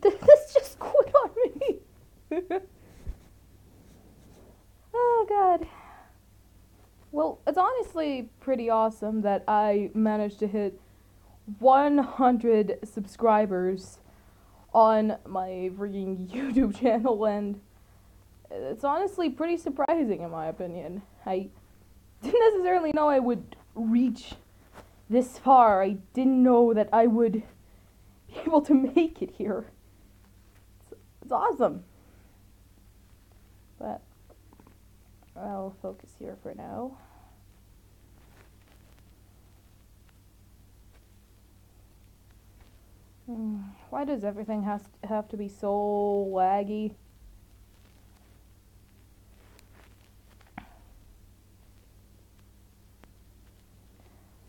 This just quit on me. Oh god. Well, it's honestly pretty awesome that I managed to hit 100 subscribers on my freaking YouTube channel, and it's honestly pretty surprising in my opinion. I didn't necessarily know I would reach this far. I didn't know that I would be able to make it here. It's awesome. But I'll focus here for now. Why does everything have to be so laggy?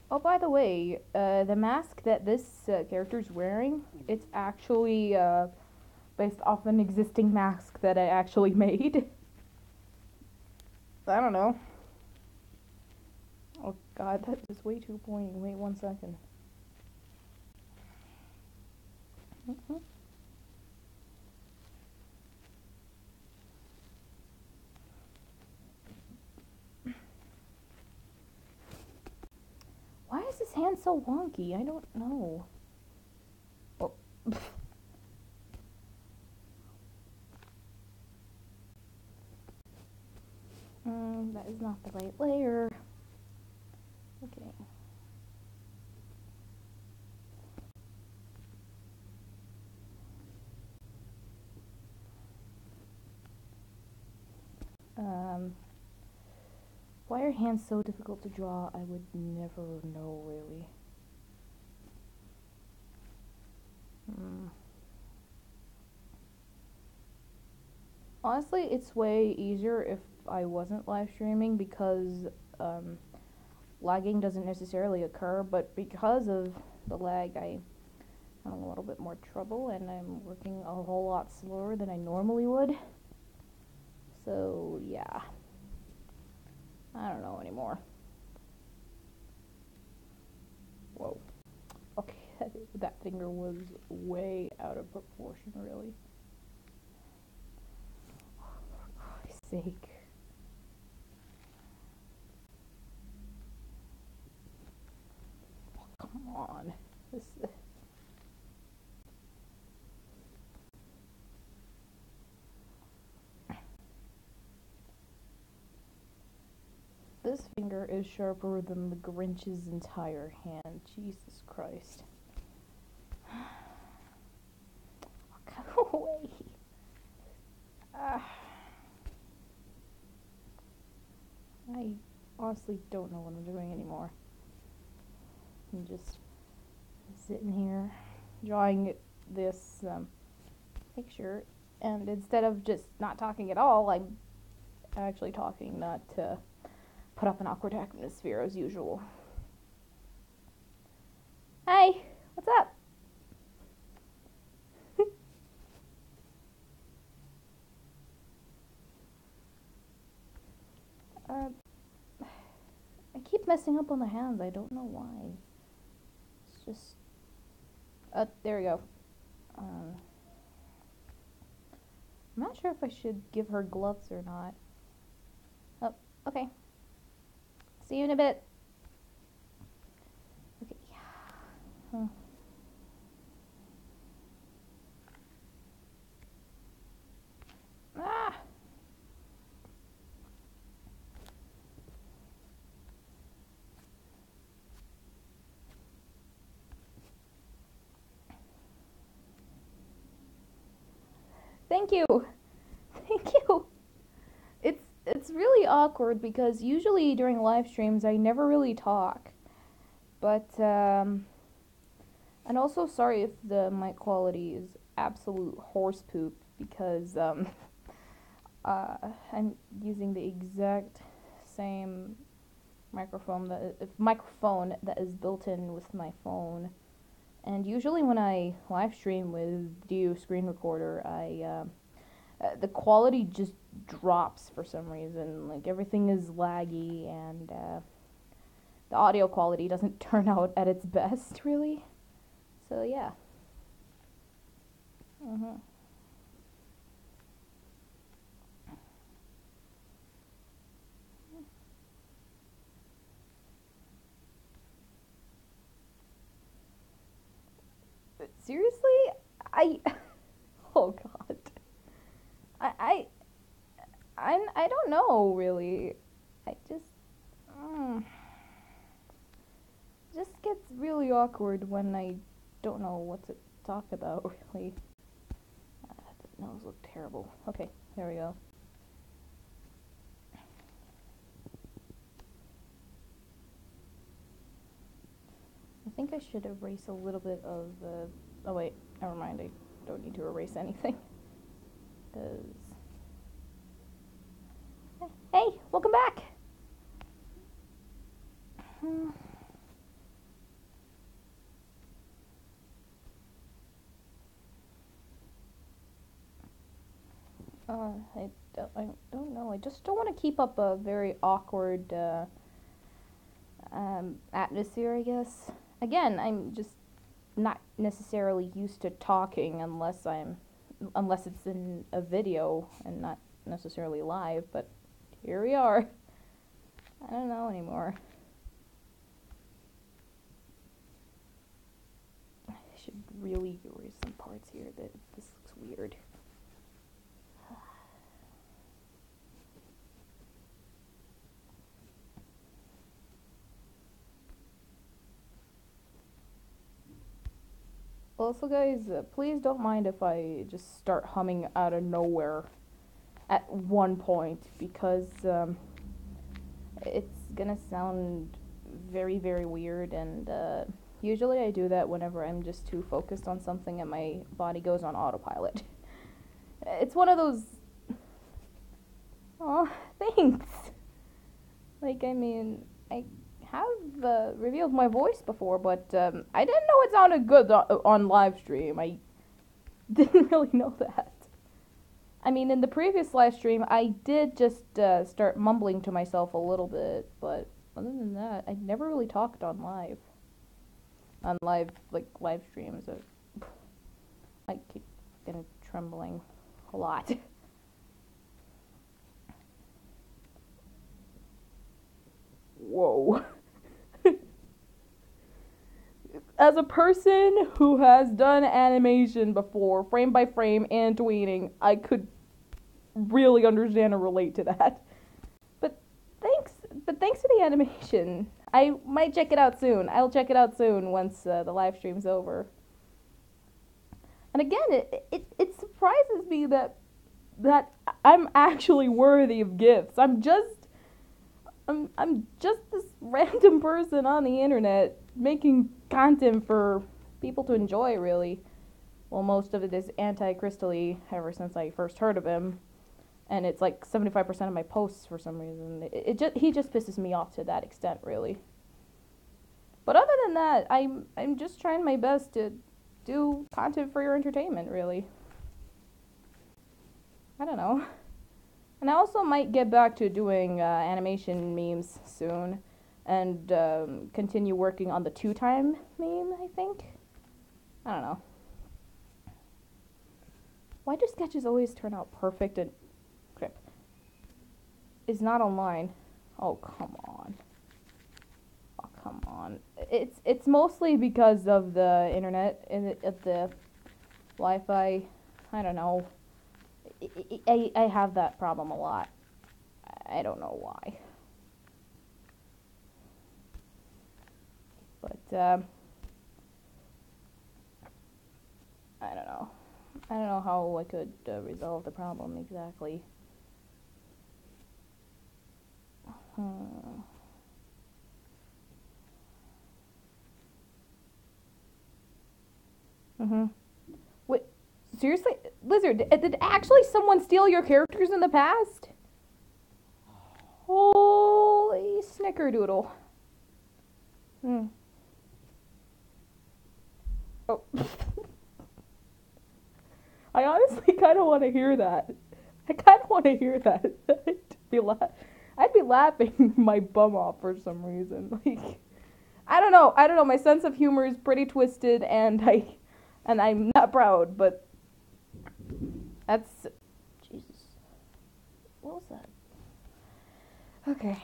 Oh, by the way, the mask that this character's wearing, it's actually based off an existing mask that I actually made. I don't know. Oh god, that is way too pointy. Wait 1 second. Why is his hand so wonky? I don't know. Oh. That is not the right layer. Okay. Why are hands so difficult to draw? I would never know, really. Honestly, it's way easier if I wasn't live streaming because lagging doesn't necessarily occur, but because of the lag, I'm having a little bit more trouble and I'm working a whole lot slower than I normally would. So, yeah. I don't know anymore. Whoa. Okay, that finger was way out of proportion, really. For Christ's sake. Oh, come on. This finger is sharper than the Grinch's entire hand. Jesus Christ. Go away. I honestly don't know what I'm doing anymore. I'm just sitting here drawing this picture, and instead of just not talking at all, I'm actually talking, not to put up an awkward atmosphere as usual. Hi, what's up? I keep messing up on the hands. I don't know why. It's just... there we go. I'm not sure if I should give her gloves or not. Oh, okay. See you in a bit. Okay. Huh. Ah! Thank you. Thank you. It's really awkward because usually during live streams I never really talk. But and also sorry if the mic quality is absolute horse poop because I'm using the exact same microphone that is built in with my phone. And usually when I live stream with Dio Screen Recorder, the quality just drops for some reason. Like, everything is laggy, and the audio quality doesn't turn out at its best, really. So, yeah. Mm-hmm. Seriously? I. Oh God. I. I. I don't know really. I just. Mm, just gets really awkward when I don't know what to talk about. Really. The nose looked terrible. Okay, there we go. I think I should erase a little bit of the. Oh wait, never mind. I don't need to erase anything. Cause. Hey, welcome back. I don't know. I just don't want to keep up a very awkward atmosphere, I guess. Again, I'm just not necessarily used to talking unless it's in a video and not necessarily live, but here we are. I don't know anymore. I should really erase some parts here that this looks weird. Also, guys, please don't mind if I just start humming out of nowhere at one point, because it's gonna sound very, very weird, and usually I do that whenever I'm just too focused on something and my body goes on autopilot. It's one of those. Oh, thanks. Like, I mean, I have revealed my voice before, but I didn't know it sounded good on live stream. I didn't really know that. I mean, in the previous live stream, I did just start mumbling to myself a little bit, but other than that, I never really talked on live. On live streams. I keep getting trembling a lot. Whoa. As a person who has done animation before, frame by frame and tweening, I could really understand and relate to that. But thanks, but thanks for the animation. I might check it out soon. I'll check it out soon once the live stream's over. And again, it surprises me that I'm actually worthy of gifts. I'm just this random person on the internet making content for people to enjoy, really. Well, most of it is anti-Crystally ever since I first heard of him, and it's like 75% of my posts for some reason. He just pisses me off to that extent, really. But other than that, I'm just trying my best to do content for your entertainment, really. I don't know. And I also might get back to doing animation memes soon, and continue working on the 2-time meme, I think. I don't know. Why do sketches always turn out perfect and crap? It's not online. Oh, come on. Oh, come on. It's mostly because of the internet and the Wi-Fi. I don't know. I have that problem a lot. I don't know why. But, I don't know. I don't know how I could resolve the problem exactly. Wait, seriously? Lizard, did actually someone steal your characters in the past? Holy snickerdoodle. Oh. I honestly kind of want to hear that. I kind of want to hear that. I'd be laughing my bum off for some reason. Like, I don't know. My sense of humor is pretty twisted, and I'm not proud, but That's Jesus. What was that? Okay.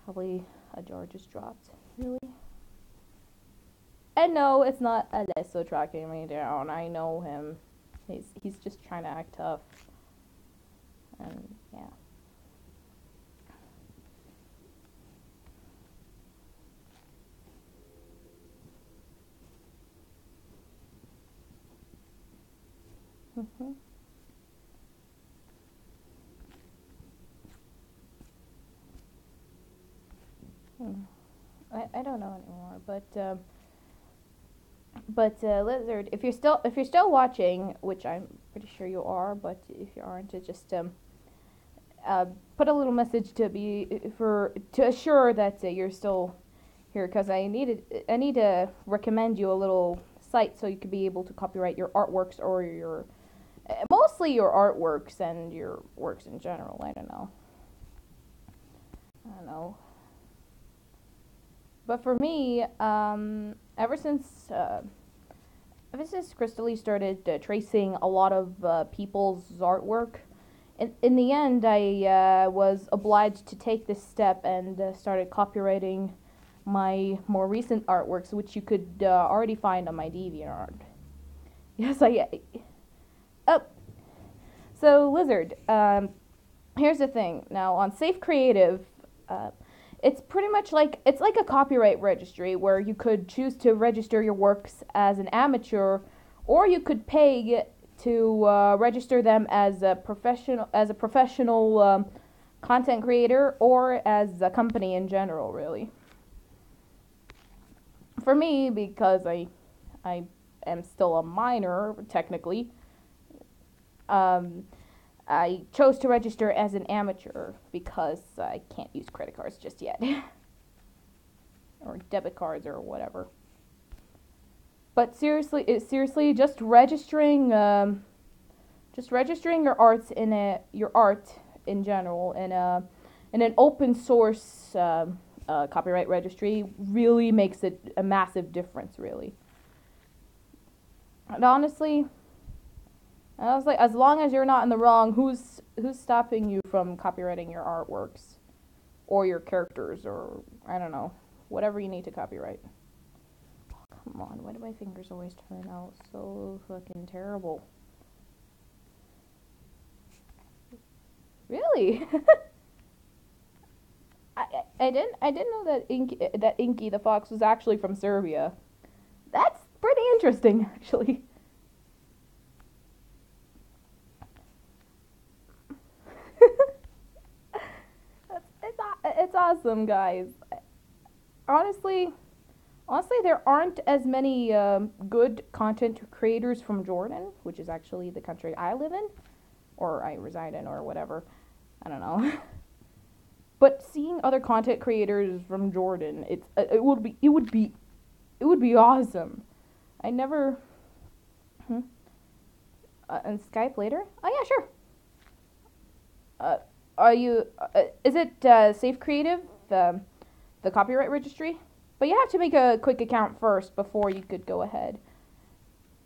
Probably a jar just dropped. Really? And no, it's not Alesso tracking me down. I know him. He's just trying to act tough. And yeah. Mhm. Hmm. I don't know anymore, but Lizard, if you're still watching, which I'm pretty sure you are, but if you aren't, it just uh, put a little message to assure that you're still here, because I need to recommend you a little site so you could be able to copyright your artworks, or your mostly your artworks and your works in general. I don't know. But for me, ever since Crystal started tracing a lot of people's artwork, in the end, I was obliged to take this step and started copywriting my more recent artworks, which you could already find on my DeviantArt. Yes, I. Oh, so Lizard. Here's the thing. Now on Safe Creative, uh, it's pretty much like it's like a copyright registry where you could choose to register your works as an amateur, or you could pay to register them as a professional content creator, or as a company in general. Really, for me, because I am still a minor technically. Um, I chose to register as an amateur because I can't use credit cards just yet. Or debit cards or whatever. But seriously, just registering your art in general in an open source copyright registry really makes it a massive difference, really. And honestly, I was like, as long as you're not in the wrong, who's stopping you from copywriting your artworks or your characters, or I don't know, whatever you need to copyright. Oh, come on, why do my fingers always turn out so fucking terrible? Really? I didn't know that Inky the fox was actually from Serbia. That's pretty interesting, actually. It's awesome, guys. Honestly, honestly, there aren't as many good content creators from Jordan, which is actually the country I live in, or I reside in, or whatever. I don't know. But seeing other content creators from Jordan, it would be awesome. I never. Hmm? And Skype later? Oh yeah, sure. Uh, are you? Is it Safe Creative, the copyright registry? But you have to make a quick account first before you could go ahead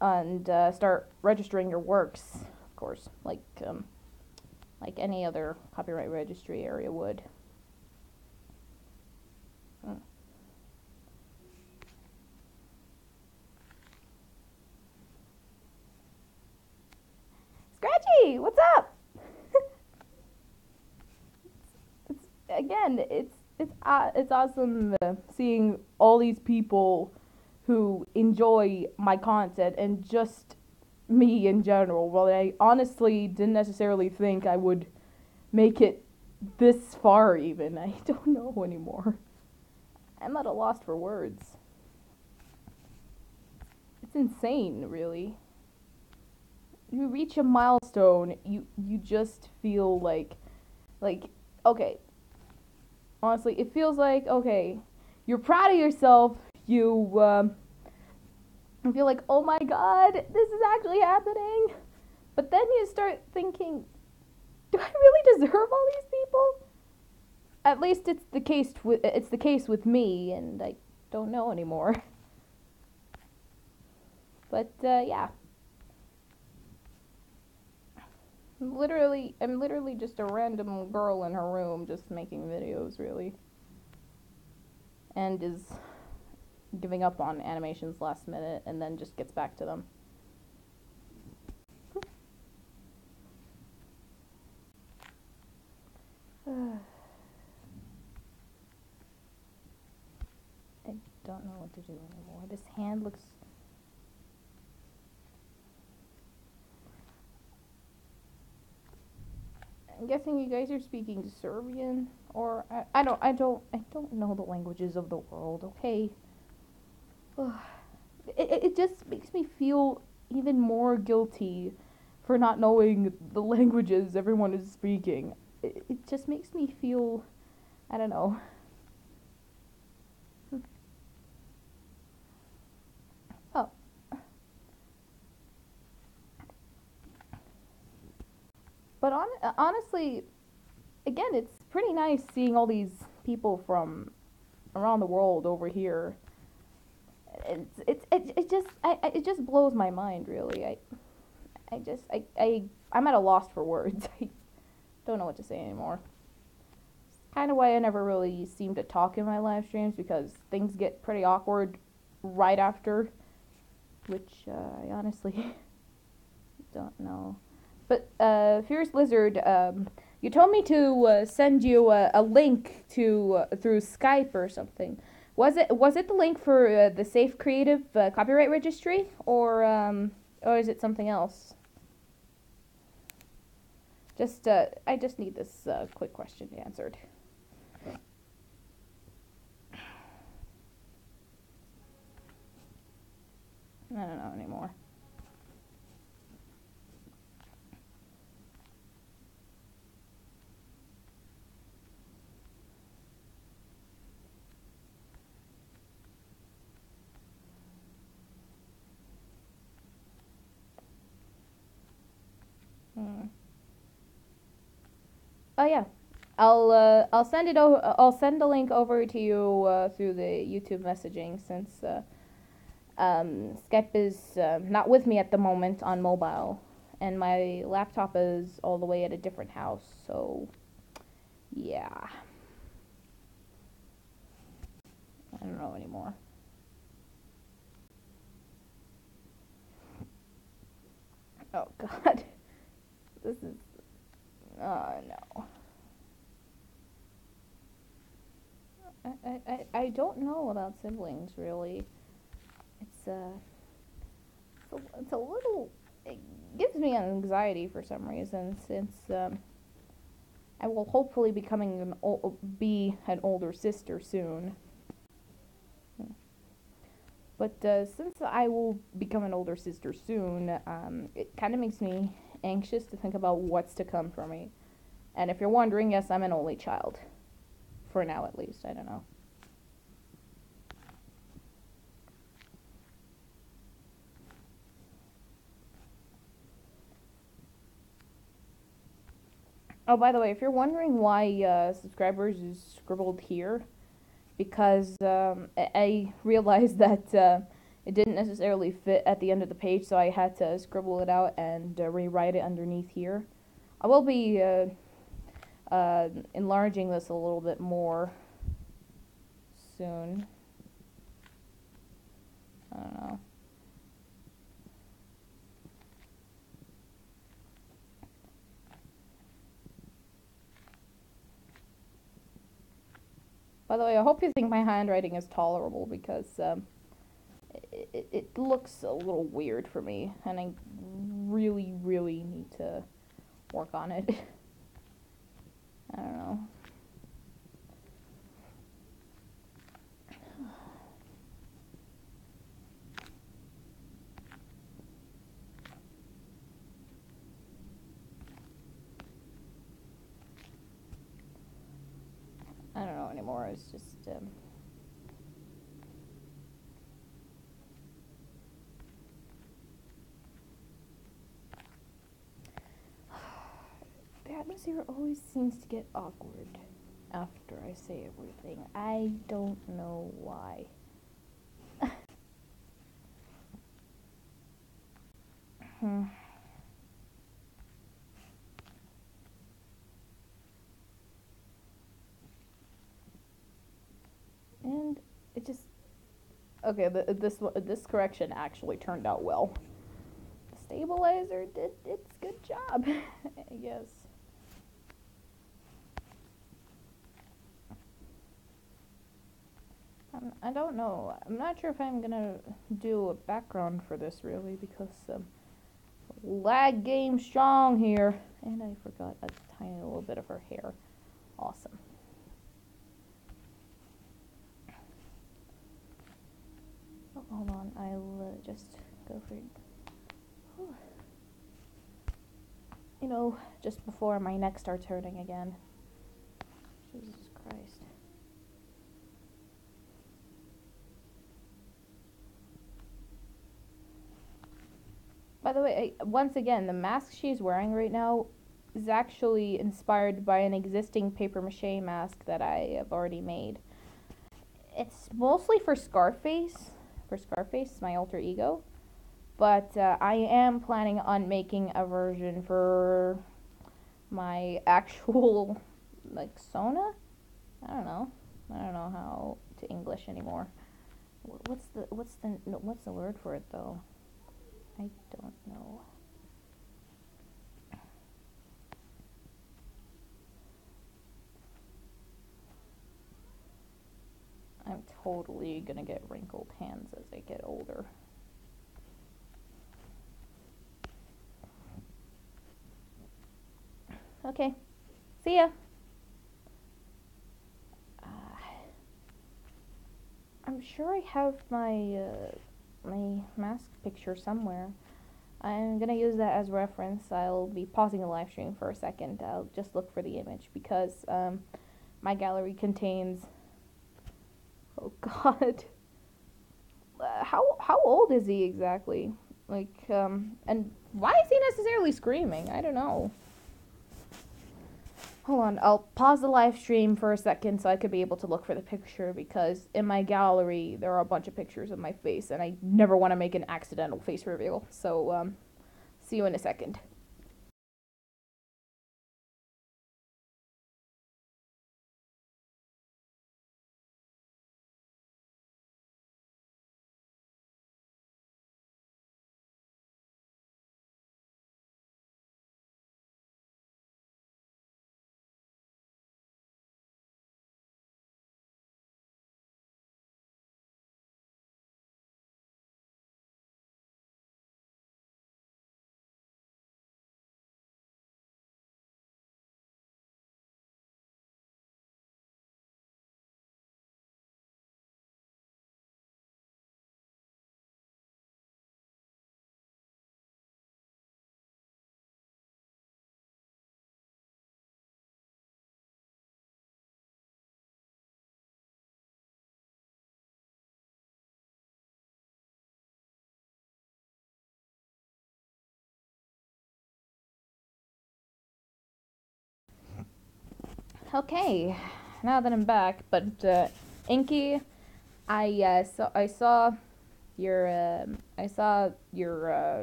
and start registering your works, of course, like any other copyright registry area would. Mm. Scratchy, what's up? Again, it's awesome seeing all these people who enjoy my content and just me in general. Well, I honestly didn't necessarily think I would make it this far. Even I don't know anymore. I'm at a loss for words. It's insane, really. You reach a milestone, you just feel like okay, honestly, it feels like, okay, you're proud of yourself. You feel like, oh my god, this is actually happening. But then you start thinking, do I really deserve all these people? At least it's the case with me, and I don't know anymore. But yeah. I'm literally just a random girl in her room just making videos, really. And is giving up on animations last minute and then just gets back to them. I don't know what to do anymore. This hand looks... I'm guessing you guys are speaking Serbian, or I don't know the languages of the world. Okay, it just makes me feel even more guilty for not knowing the languages everyone is speaking. It just makes me feel, I don't know. Oh, but honestly, again, it's pretty nice seeing all these people from around the world over here. It just blows my mind, really. I'm at a loss for words. I don't know what to say anymore. It's kind of why I never really seem to talk in my live streams, because things get pretty awkward right after, which I honestly don't know. But Fierce Lizard, you told me to send you a link to through Skype or something. Was it the link for the Safe Creative Copyright Registry, or is it something else? Just I just need this quick question answered. I don't know anymore. Hmm. Oh yeah, I'll send it over. I'll send the link over to you through the YouTube messaging, since Skype is not with me at the moment on mobile, and my laptop is all the way at a different house. So yeah, I don't know anymore. Oh God, this is no. I don't know about siblings, really. It's it's a little, it gives me anxiety for some reason, since I will hopefully be an older sister soon. But since I will become an older sister soon, it kind of makes me anxious to think about what's to come for me. And if you're wondering, yes, I'm an only child. For now, at least. I don't know. Oh, by the way, if you're wondering why subscribers is scribbled here, because I realized that it didn't necessarily fit at the end of the page, so I had to scribble it out and rewrite it underneath here. I will be enlarging this a little bit more soon. I don't know. By the way, I hope you think my handwriting is tolerable, because it looks a little weird for me, and I really, really need to work on it. I don't know. I don't know anymore. It's just the atmosphere always seems to get awkward after I say everything. I don't know why. Okay, this correction actually turned out well. The stabilizer did its good job, I guess. I don't know. I'm not sure if I'm gonna do a background for this really because lag game strong here, and I forgot a tiny little bit of her hair. Awesome. Oh, hold on, I'll just go for it. You know, just before my neck starts hurting again. Jesus Christ. By the way, once again, the mask she's wearing right now is actually inspired by an existing paper mache mask that I have already made. It's mostly for Scarface, my alter ego, but I am planning on making a version for my actual, like, Sona? I don't know how to English anymore. What's the word for it though? I don't know. I'm totally gonna get wrinkled hands as I get older. Okay, see ya. I'm sure I have my mask picture somewhere. I'm gonna use that as reference. I'll be pausing the live stream for a second. I'll just look for the image because my gallery contains. Oh God. How old is he exactly? Like and why is he necessarily screaming? I don't know. Hold on, I'll pause the live stream for a second so I could be able to look for the picture because in my gallery there are a bunch of pictures of my face and I never want to make an accidental face reveal. So, see you in a second. Okay, now that I'm back, but Inky, I saw your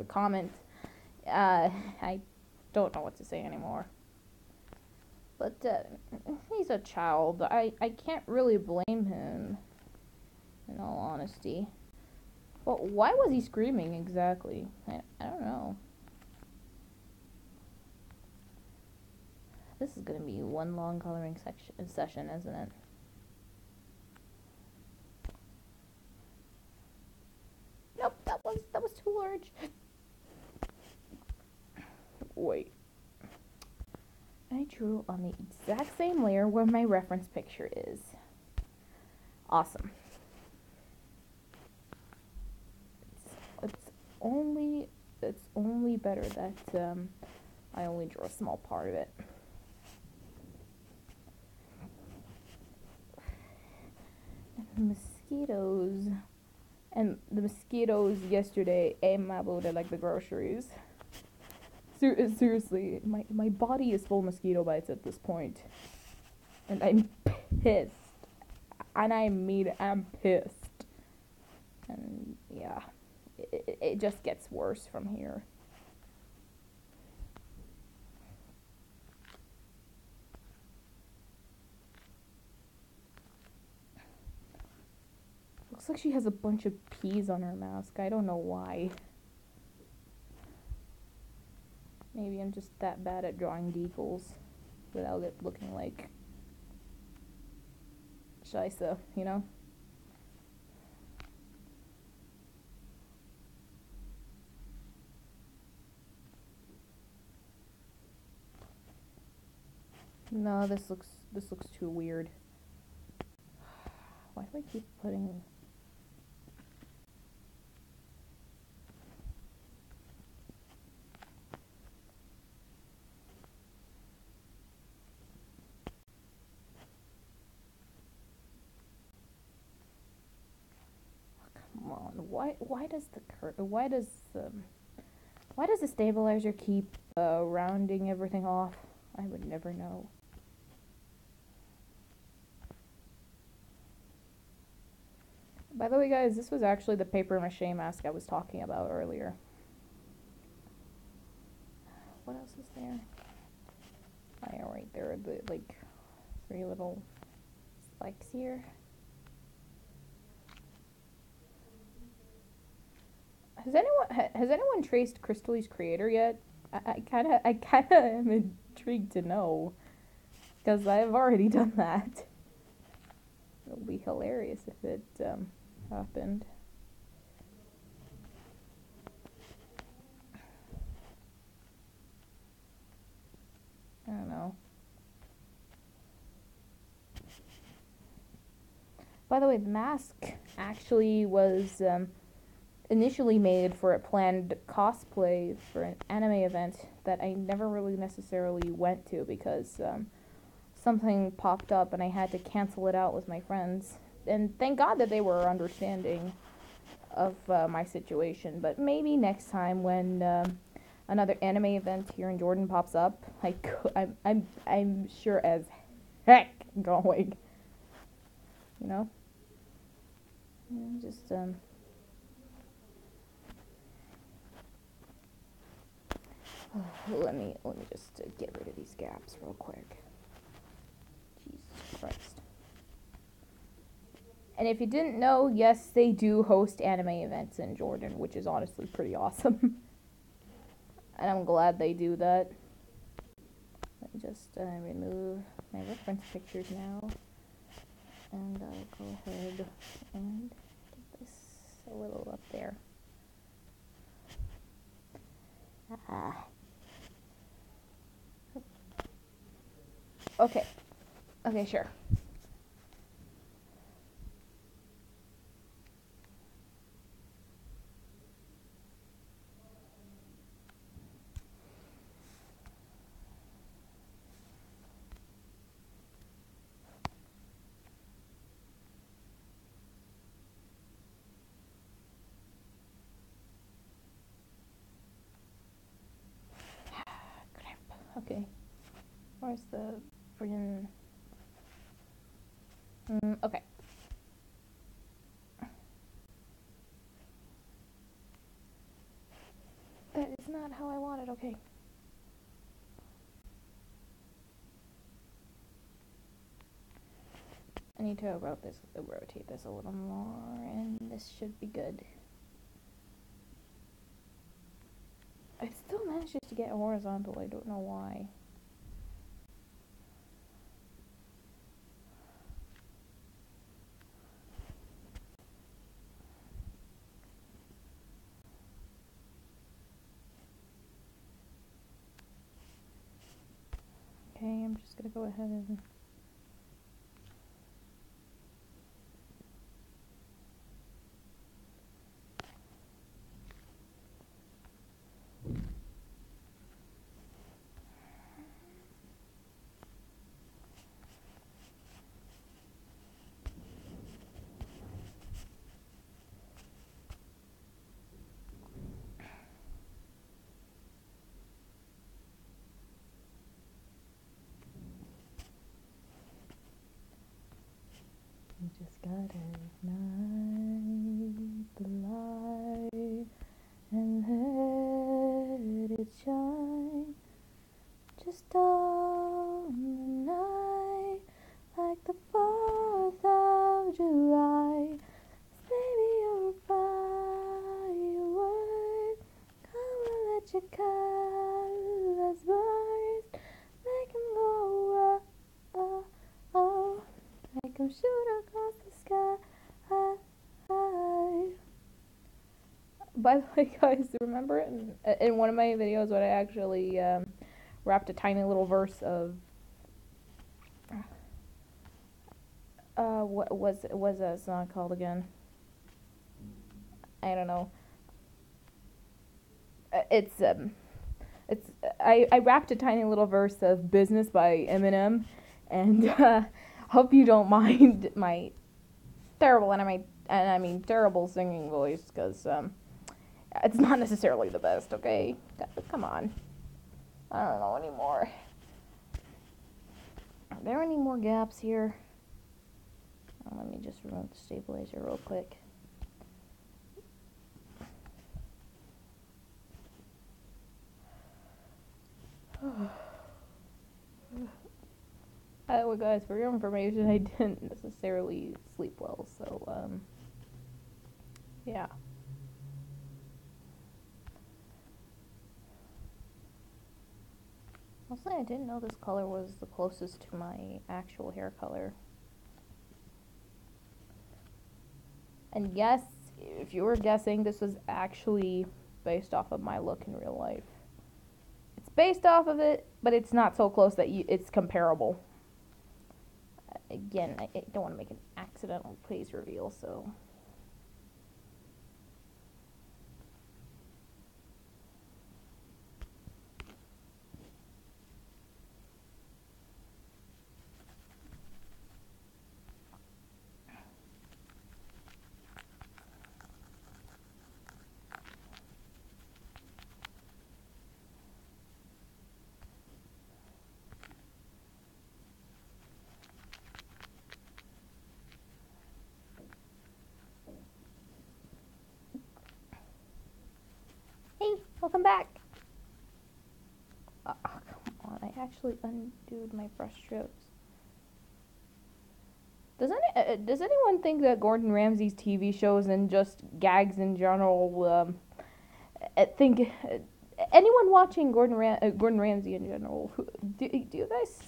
comment. I don't know what to say anymore. But he's a child. I can't really blame him, in all honesty. But why was he screaming exactly? I don't know. This is gonna be one long coloring session, isn't it? Nope, that was too large. Wait. I drew on the exact same layer where my reference picture is. Awesome. It's only better that I only drew a small part of it. Mosquitoes. And the mosquitoes yesterday ate my boat at like the groceries. Seriously, my body is full of mosquito bites at this point. And I'm pissed. And I mean, I'm pissed. And yeah, it just gets worse from here. Looks like she has a bunch of P's on her mask. I don't know why. Maybe I'm just that bad at drawing deagles without it looking like Shisa, you know? No, this looks too weird. Why do I keep putting... Come on, why does the stabilizer keep rounding everything off? I would never know. By the way, guys, this was actually the paper mache mask I was talking about earlier. What else is there? Oh yeah, right there are the like 3 little spikes here. Has anyone traced Crystally's creator yet? I kinda am intrigued to know, because I've already done that. It'll be hilarious if it happened. I don't know. By the way, the mask actually was initially made for a planned cosplay for an anime event that I never really necessarily went to because something popped up and I had to cancel it out with my friends. And thank God that they were understanding of my situation. But maybe next time when another anime event here in Jordan pops up, I'm sure as heck going. You know? Yeah, just let me just get rid of these gaps real quick. Jesus Christ. And if you didn't know, yes, they do host anime events in Jordan, which is honestly pretty awesome. And I'm glad they do that. Let me just remove my reference pictures now. And I'll go ahead and get this a little up there. Okay. Okay, sure. Okay. Where's the freaking... okay. That is not how I want it, okay. I need to rotate this a little more, and this should be good. It still manages to get horizontal, I don't know why. Okay, I'm just gonna go ahead and... You just gotta ignite the light and let it shine. Just on the night like the 4th of July. your colors burst, make 'em go, oh, oh, oh, make 'em shoot across the sky. By the way, guys, remember in one of my videos when I actually rapped a tiny little verse of what was that song called again? I don't know. It's I rapped a tiny little verse of "Business" by Eminem, and hope you don't mind my terrible and I mean terrible singing voice, because it's not necessarily the best. Okay, come on. I don't know anymore. Are there any more gaps here? Oh, let me just remove the stabilizer real quick. Well, guys, for your information, I didn't necessarily sleep well, so yeah. Mostly, I didn't know this color was the closest to my actual hair color. And yes, if you were guessing, this was actually based off of my look in real life. It's based off of it, but it's not so close that it's comparable. Again, I don't want to make an accidental face reveal, so... Hey, welcome back! Oh, come on, I actually undid my brush strokes. Does anyone think that Gordon Ramsay's TV shows and just gags in general, anyone watching Gordon Ramsay in general, do you guys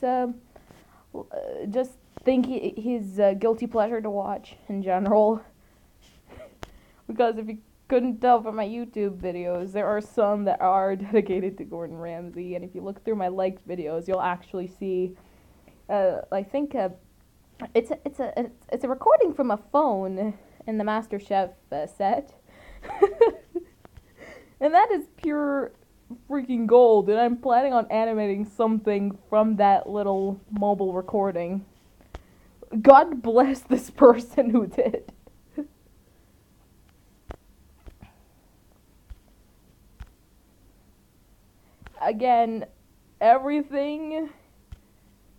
just think he's guilty pleasure to watch in general? Because if you couldn't tell from my YouTube videos, there are some that are dedicated to Gordon Ramsay, and if you look through my liked videos, you'll actually see, I think it's a recording from a phone in the MasterChef set, and that is pure freaking gold. And I'm planning on animating something from that little mobile recording. God bless this person who did. Again, everything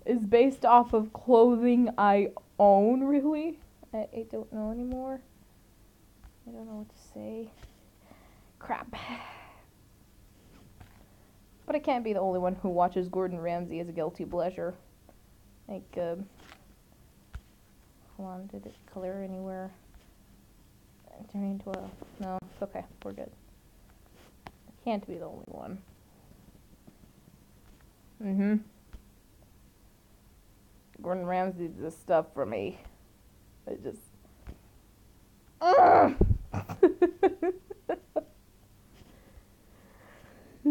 is based off of clothing I own, really. I don't know anymore. I don't know what to say. Crap. But I can't be the only one who watches Gordon Ramsay as a guilty pleasure. Like, hold on, did it clear anywhere? Turn into a... No, it's okay, we're good. I can't be the only one. Gordon Ramsay did this stuff for me. It just...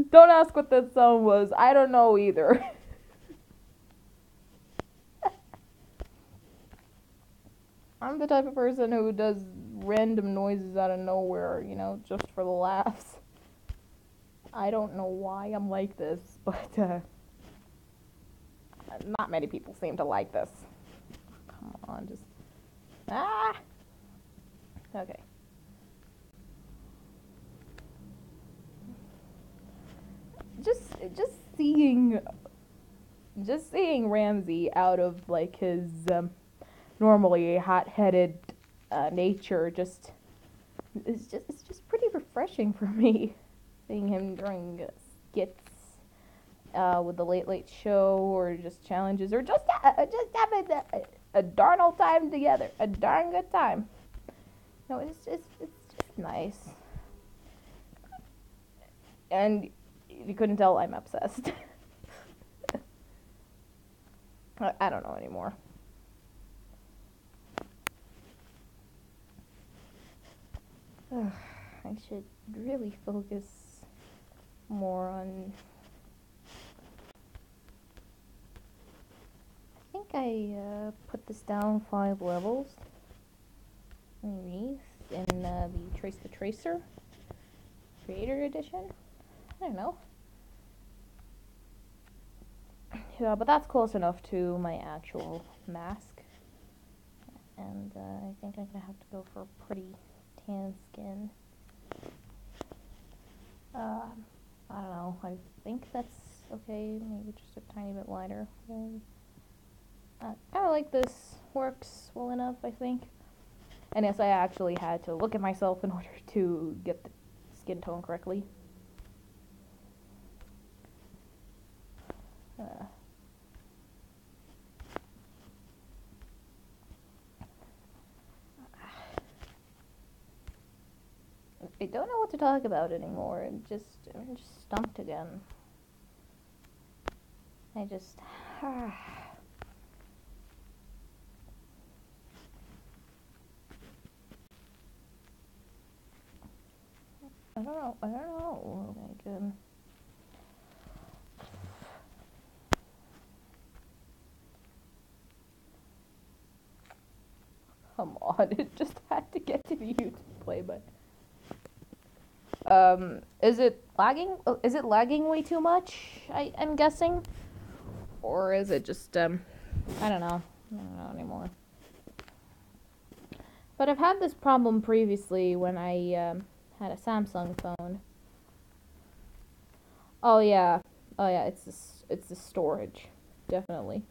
Don't ask what that song was. I don't know either. I'm the type of person who does random noises out of nowhere, you know, just for the laughs. I don't know why I'm like this, but not many people seem to like this. Come on, just... Ah! Okay. Just seeing Ramsay out of, like, his normally hot-headed nature, it's just pretty refreshing for me. Seeing him during skits with the Late Late Show, or just challenges, or just having a darn old time together, a darn good time. No, it's just nice. And you couldn't tell, I'm obsessed. I don't know anymore. Ugh, I should really focus more on... I think I put this down 5 levels underneath in the Trace the Tracer Creator Edition. I don't know. Yeah, but that's close enough to my actual mask. And I think I'm gonna have to go for a pretty tan skin. I don't know. I think that's okay. Maybe just a tiny bit lighter. Kind of like this works well enough, I think. And yes, I actually had to look at myself in order to get the skin tone correctly. I don't know what to talk about anymore. I'm just stumped again. I just... I don't know. Oh my god. Come on, it just had to get to the YouTube play button. Is it lagging? Is it lagging way too much? I'm guessing, or is it just I don't know. I don't know anymore. But I've had this problem previously when I had a Samsung phone. Oh yeah, it's the storage, definitely.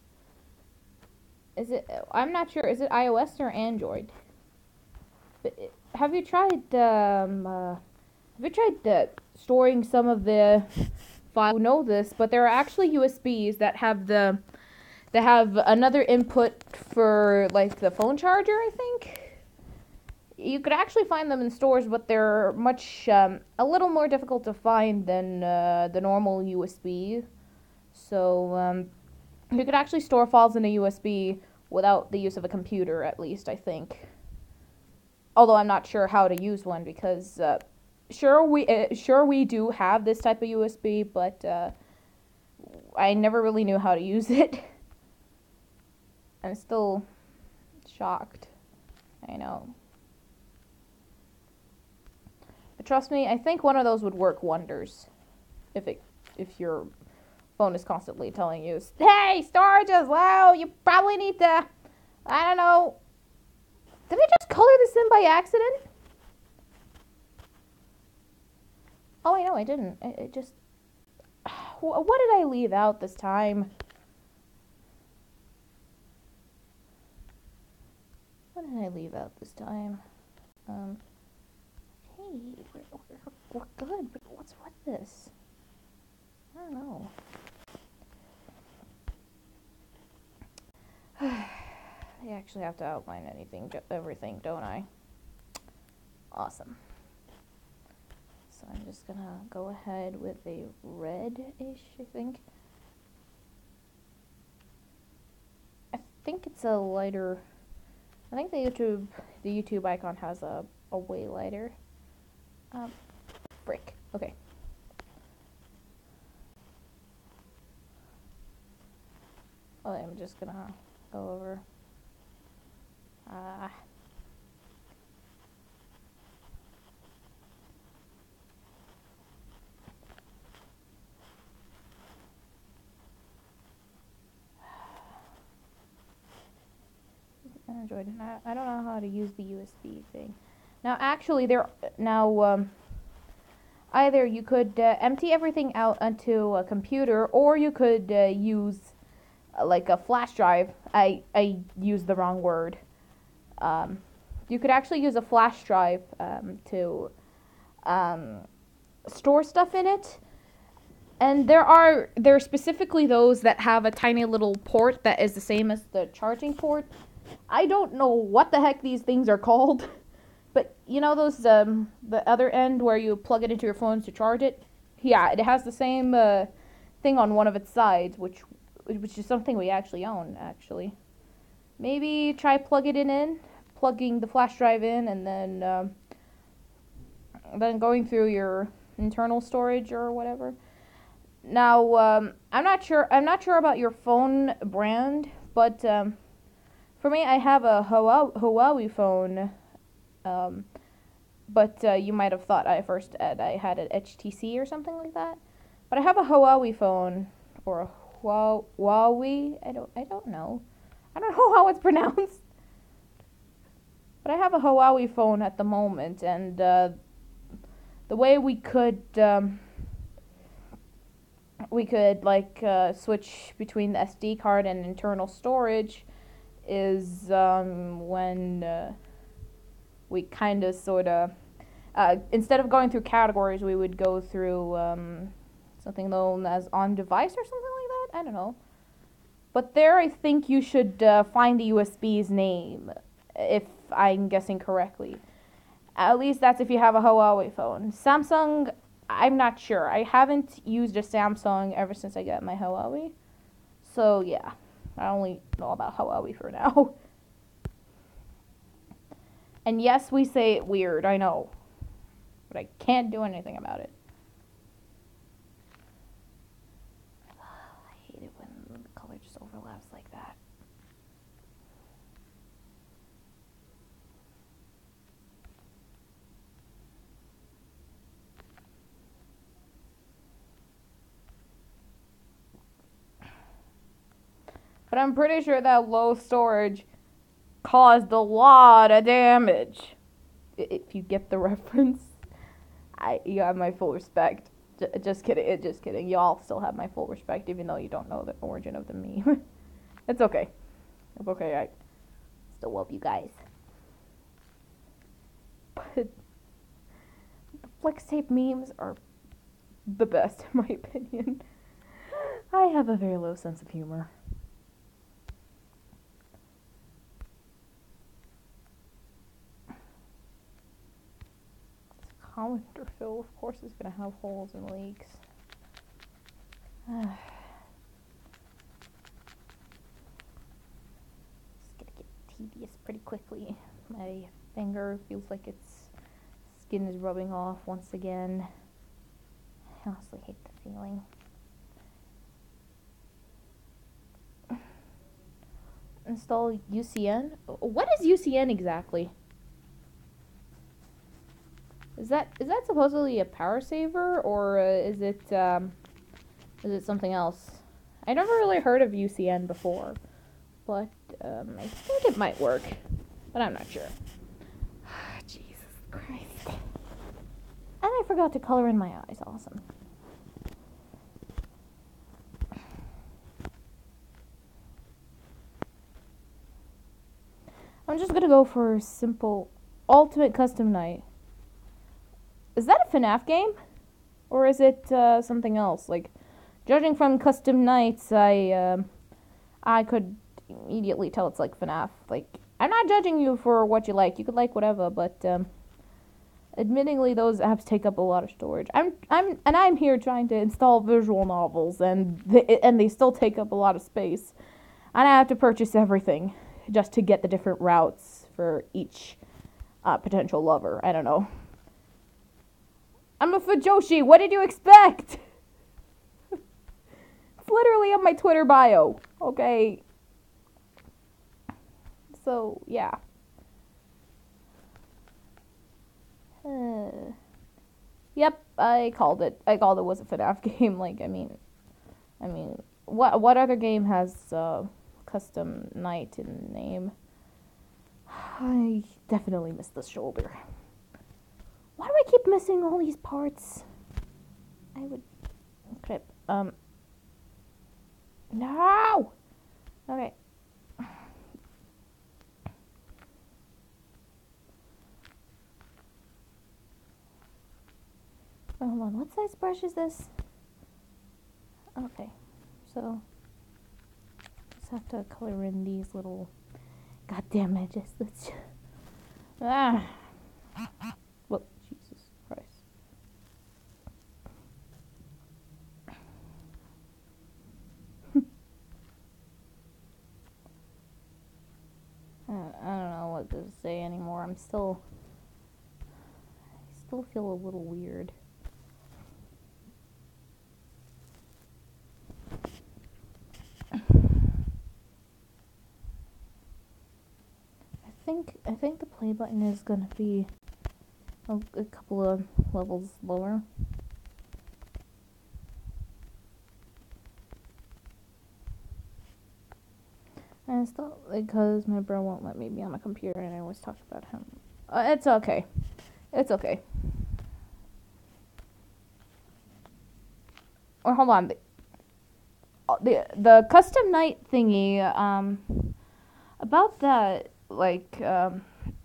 Is it? I'm not sure. Is it iOS or Android? But have you tried storing some of the files? You know this, but there are actually USBs that have another input for like the phone charger, I think. You could actually find them in stores, but they're much a little more difficult to find than the normal USB. So you could actually store files in a USB without the use of a computer, at least, I think. Although I'm not sure how to use one, because sure we do have this type of USB, but I never really knew how to use it. I'm still shocked. I know. But trust me, I think one of those would work wonders. If your phone is constantly telling you, hey, storage is low, you probably need to, I don't know. Did I just color this in by accident? Oh, I know, I didn't. It just... What did I leave out this time? What did I leave out this time? Hey, we're good, but what's with this? I don't know. I actually have to outline everything, don't I? Awesome. So I'm just gonna go ahead with a red-ish, I think. I think it's a lighter... I think the YouTube icon has a way lighter. Frick. Okay. Oh, I'm just gonna go over. Android. I don't know how to use the USB thing. Now, actually, either you could empty everything out onto a computer, or you could use like a flash drive. I used the wrong word. You could actually use a flash drive to store stuff in it. And there are specifically those that have a tiny little port that is the same as the charging port. I don't know what the heck these things are called, but you know those the other end where you plug it into your phone to charge it. Yeah, it has the same thing on one of its sides, which is something we actually own, actually. Maybe try plugging the flash drive in, and then going through your internal storage or whatever. Now, I'm not sure. I'm not sure about your phone brand, but for me, I have a Huawei phone. Um, but you might have thought I had an HTC or something like that. But I have a Huawei phone or a Huawei. I don't know. I don't know how it's pronounced. But I have a Huawei phone at the moment, and the way we could switch between the SD card and internal storage is when we kind of sort of instead of going through categories, we would go through something known as on device or something like that. I don't know. But there, I think you should find the USB's name, if I'm guessing correctly. At least that's if you have a Huawei phone. Samsung, I'm not sure. I haven't used a Samsung ever since I got my Huawei. So, yeah. I only know about Huawei for now. And yes, we say it weird, I know. But I can't do anything about it. I hate it when the color just overlaps like that. But I'm pretty sure that low storage caused a lot of damage. If you get the reference, you have my full respect. Just kidding, just kidding. Y'all still have my full respect, even though you don't know the origin of the meme. It's okay. It's okay. I still love you guys. But the flex tape memes are the best, in my opinion. I have a very low sense of humor. Colander fill, of course, is going to have holes and leaks. It's going to get tedious pretty quickly. My finger feels like its skin is rubbing off once again. I honestly hate the feeling. Install UCN? What is UCN exactly? Is that supposedly a power saver, or is it something else? I never really heard of UCN before, but I think it might work, but I'm not sure. Jesus Christ! And I forgot to color in my eyes. Awesome. I'm just gonna go for simple ultimate custom night. Is that a FNAF game? Or is it something else? Like, judging from custom nights, I could immediately tell it's like FNAF. Like, I'm not judging you for what you like. You could like whatever, but admittingly, those apps take up a lot of storage. I'm here trying to install visual novels, and they still take up a lot of space. And I have to purchase everything just to get the different routes for each potential lover. I don't know. I'm a Fujoshi. What did you expect? It's literally on my Twitter bio. Okay. So, yeah. Yep, I called it. I called it was a FNAF game. Like, I mean, what other game has custom night in the name? I definitely missed the shoulder. Why do I keep missing all these parts? I would... Okay, no! Okay. Oh, hold on, what size brush is this? Okay, so... just have to color in these little... goddamn edges. Let's... Well, Jesus Christ. to say anymore. I still feel a little weird. I think the play button is gonna be a couple of levels lower. And it's still because my bro won't let me be on my computer, and I always talk about him. It's okay. It's okay. Or hold on. The custom night thingy. About that, like,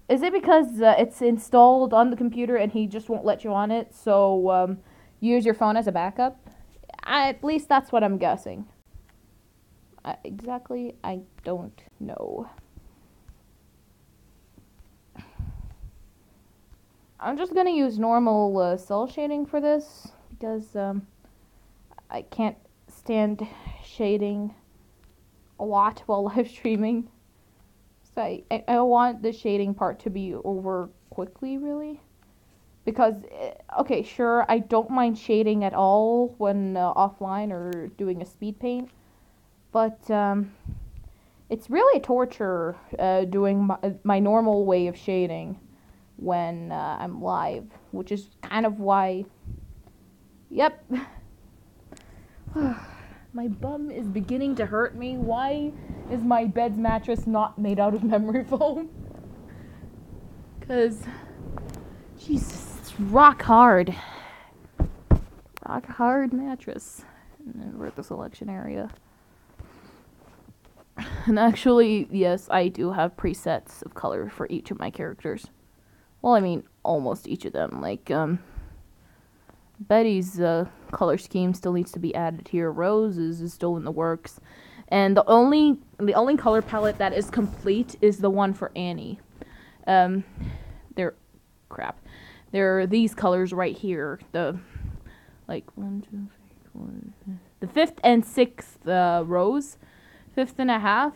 is it because it's installed on the computer and he just won't let you on it? So use your phone as a backup. At least that's what I'm guessing. Exactly, I don't know. I'm just gonna use normal cell shading for this because I can't stand shading a lot while live streaming. So I want the shading part to be over quickly, really. Because, okay, sure, I don't mind shading at all when offline or doing a speed paint. But it's really torture doing my normal way of shading when I'm live, which is kind of why. Yep. My bum is beginning to hurt me. Why is my bed's mattress not made out of memory foam? Because, Jesus, it's rock hard. Rock hard mattress. And then we're at the selection area. And actually, yes, I do have presets of color for each of my characters. Well, I mean, almost each of them. Like, Betty's color scheme still needs to be added here. Rose is still in the works. And the only color palette that is complete is the one for Annie. There are these colors right here. The, like, 1, 2, 3, 4. The 5th and 6th Rose. 5th and a half.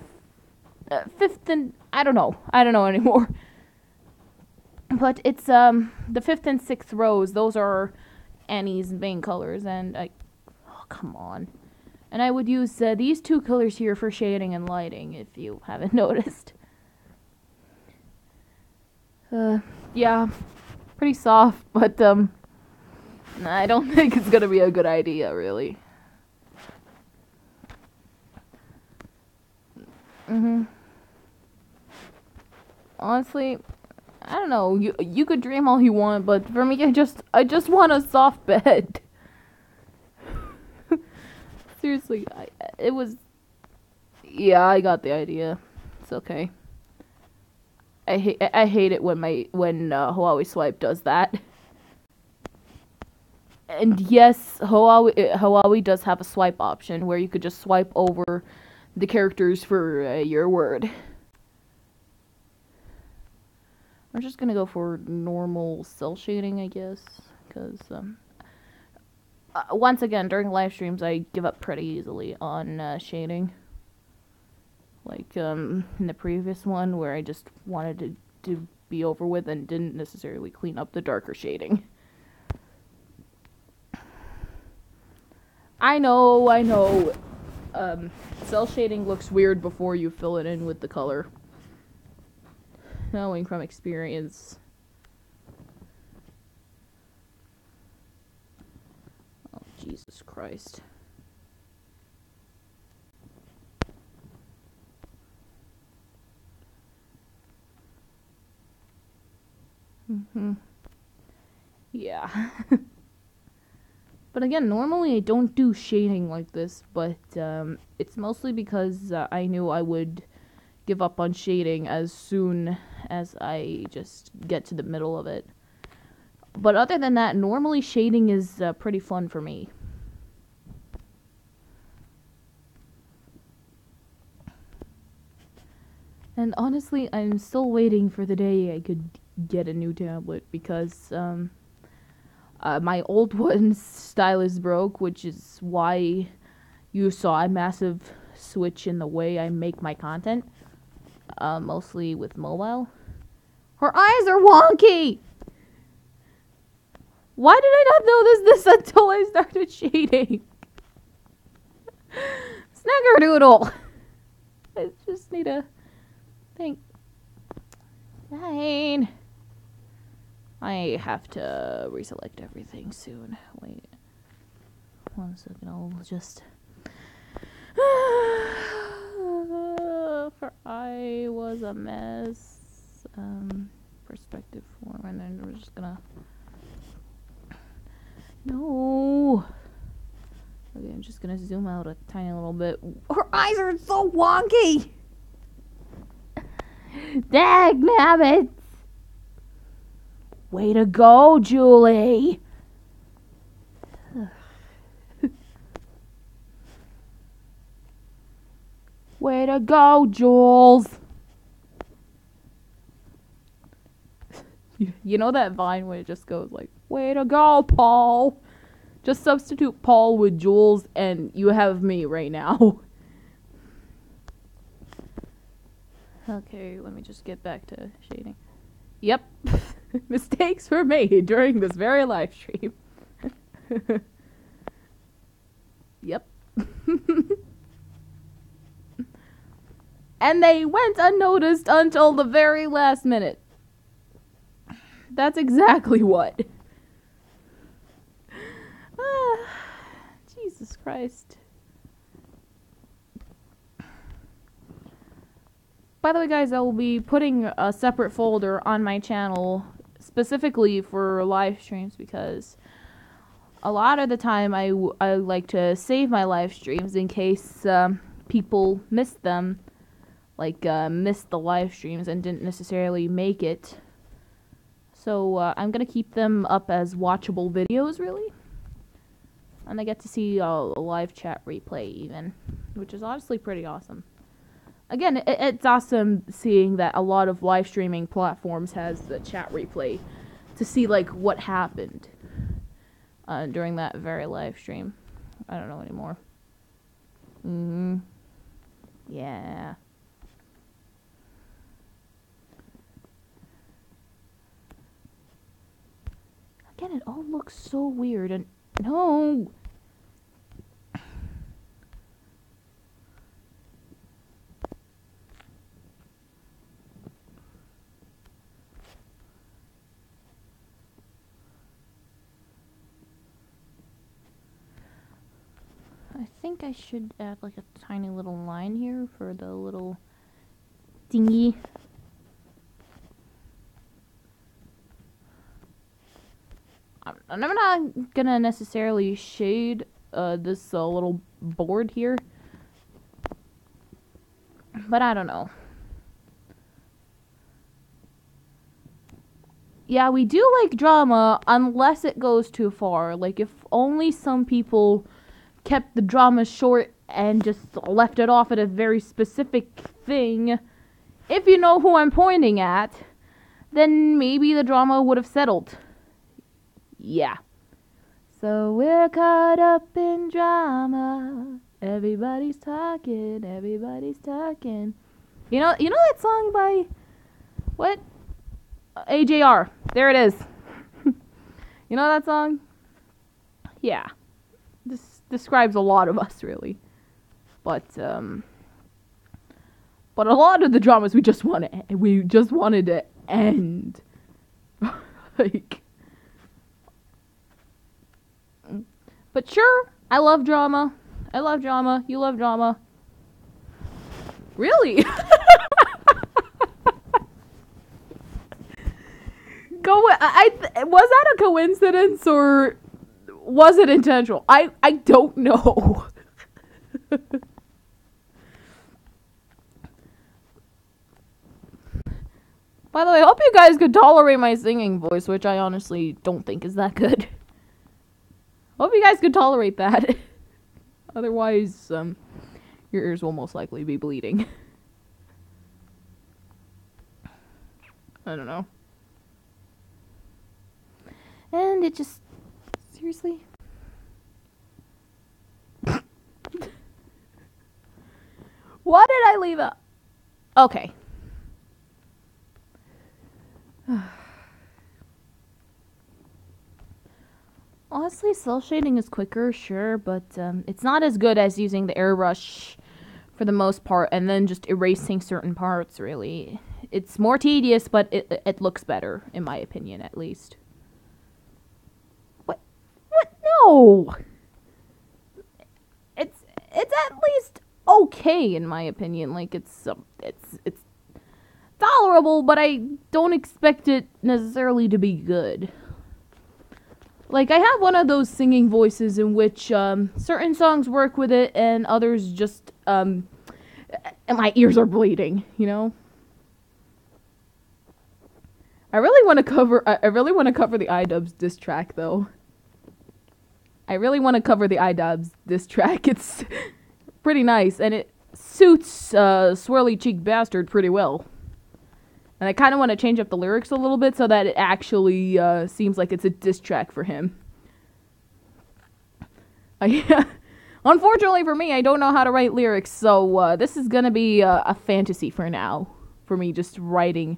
5th and I don't know anymore. But it's the 5th and 6th Rose. Those are Annie's main colors, and oh, come on. And I would use these two colors here for shading and lighting, if you haven't noticed. Yeah, pretty soft, but I don't think it's gonna be a good idea, really. Honestly, I don't know. You could dream all you want, but for me, I just want a soft bed. Seriously, yeah, I got the idea. It's okay. I hate it when Huawei Swipe does that. And yes, Huawei does have a swipe option where you could just swipe over the characters for your word. I'm just gonna go for normal cell shading, I guess, because once again, during live streams, I give up pretty easily on shading. Like in the previous one, where I just wanted to be over with and didn't necessarily clean up the darker shading. I know. Cell shading looks weird before you fill it in with the color. Knowing from experience. Oh, Jesus Christ. Yeah. But again, normally I don't do shading like this, but it's mostly because I knew I would give up on shading as soon as I just get to the middle of it. But other than that, normally shading is pretty fun for me. And honestly, I'm still waiting for the day I could get a new tablet because my old one's stylus broke, which is why you saw a massive switch in the way I make my content, mostly with mobile. Her eyes are wonky! Why did I not notice this until I started shading? Snaggerdoodle! I just need a thing. Fine. I have to reselect everything soon. Wait. 1 second, I'll just... For I was a mess. Perspective form, and then we're just gonna... No! Okay, I'm just gonna zoom out a tiny little bit. Her eyes are so wonky! Dagnabbit! Way to go, Julie! Way to go, Jules! You know that Vine where it just goes like, way to go, Paul! Just substitute Paul with Jules and you have me right now. Okay, let me just get back to shading. Yep. Mistakes were made during this very live stream. Yep. And they went unnoticed until the very last minute. That's exactly what. Jesus Christ. By the way, guys, I will be putting a separate folder on my channel specifically for live streams because a lot of the time I like to save my live streams in case people missed them, like missed the live streams and didn't necessarily make it. So I'm going to keep them up as watchable videos, really. And I get to see a live chat replay even, which is honestly pretty awesome. Again, it's awesome seeing that a lot of live streaming platforms has the chat replay to see like what happened during that very live stream. I don't know anymore. Yeah. Again, it all looks so weird and no. I think I should add like a tiny little line here for the little thingy. I'm not gonna necessarily shade this little board here, but I don't know. Yeah, we do like drama unless it goes too far. Like if only some people kept the drama short and just left it off at a very specific thing. If you know who I'm pointing at, then maybe the drama would have settled. Yeah. So we're caught up in drama. Everybody's talking, everybody's talking. You know that song by what? AJR. There it is. You know that song? Yeah. This describes a lot of us, really. But a lot of the dramas we just wanted to end. Like, but sure, I love drama. I love drama. You love drama. Really? Was that a coincidence or was it intentional? I don't know. By the way, I hope you guys could tolerate my singing voice, which I honestly don't think is that good. Hope you guys could tolerate that. Otherwise, your ears will most likely be bleeding. I don't know. And it just... Seriously? What did I leave out? Okay. Honestly, cell shading is quicker, sure, but it's not as good as using the airbrush for the most part and then just erasing certain parts, really. It's more tedious, but it looks better, in my opinion, at least. What? What? No! It's at least okay, in my opinion. Like, it's tolerable, but I don't expect it necessarily to be good. Like, I have one of those singing voices in which certain songs work with it and others just, and my ears are bleeding, you know? I really want to cover the iDubbbz diss track, though. I really want to cover the iDubbbz diss track. It's pretty nice, and it suits Swirly Cheek Bastard pretty well. And I kind of want to change up the lyrics a little bit so that it actually seems like it's a diss track for him. Unfortunately for me, I don't know how to write lyrics, so this is gonna be a fantasy for now. For me, just rewriting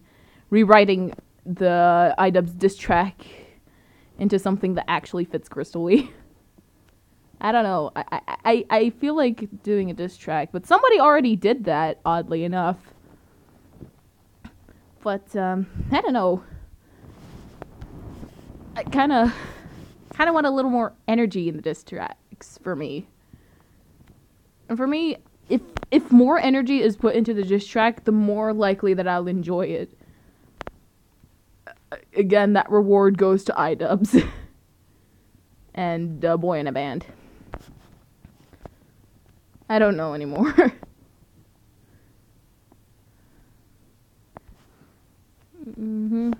the iDubbbz diss track into something that actually fits Crystally. I don't know. I feel like doing a diss track, but somebody already did that, oddly enough. But I don't know. I kind of want a little more energy in the diss tracks for me. And for me, if more energy is put into the diss track, the more likely that I'll enjoy it. Again, that reward goes to iDubbbz and Boy in a Band. I don't know anymore. Mm-hmm.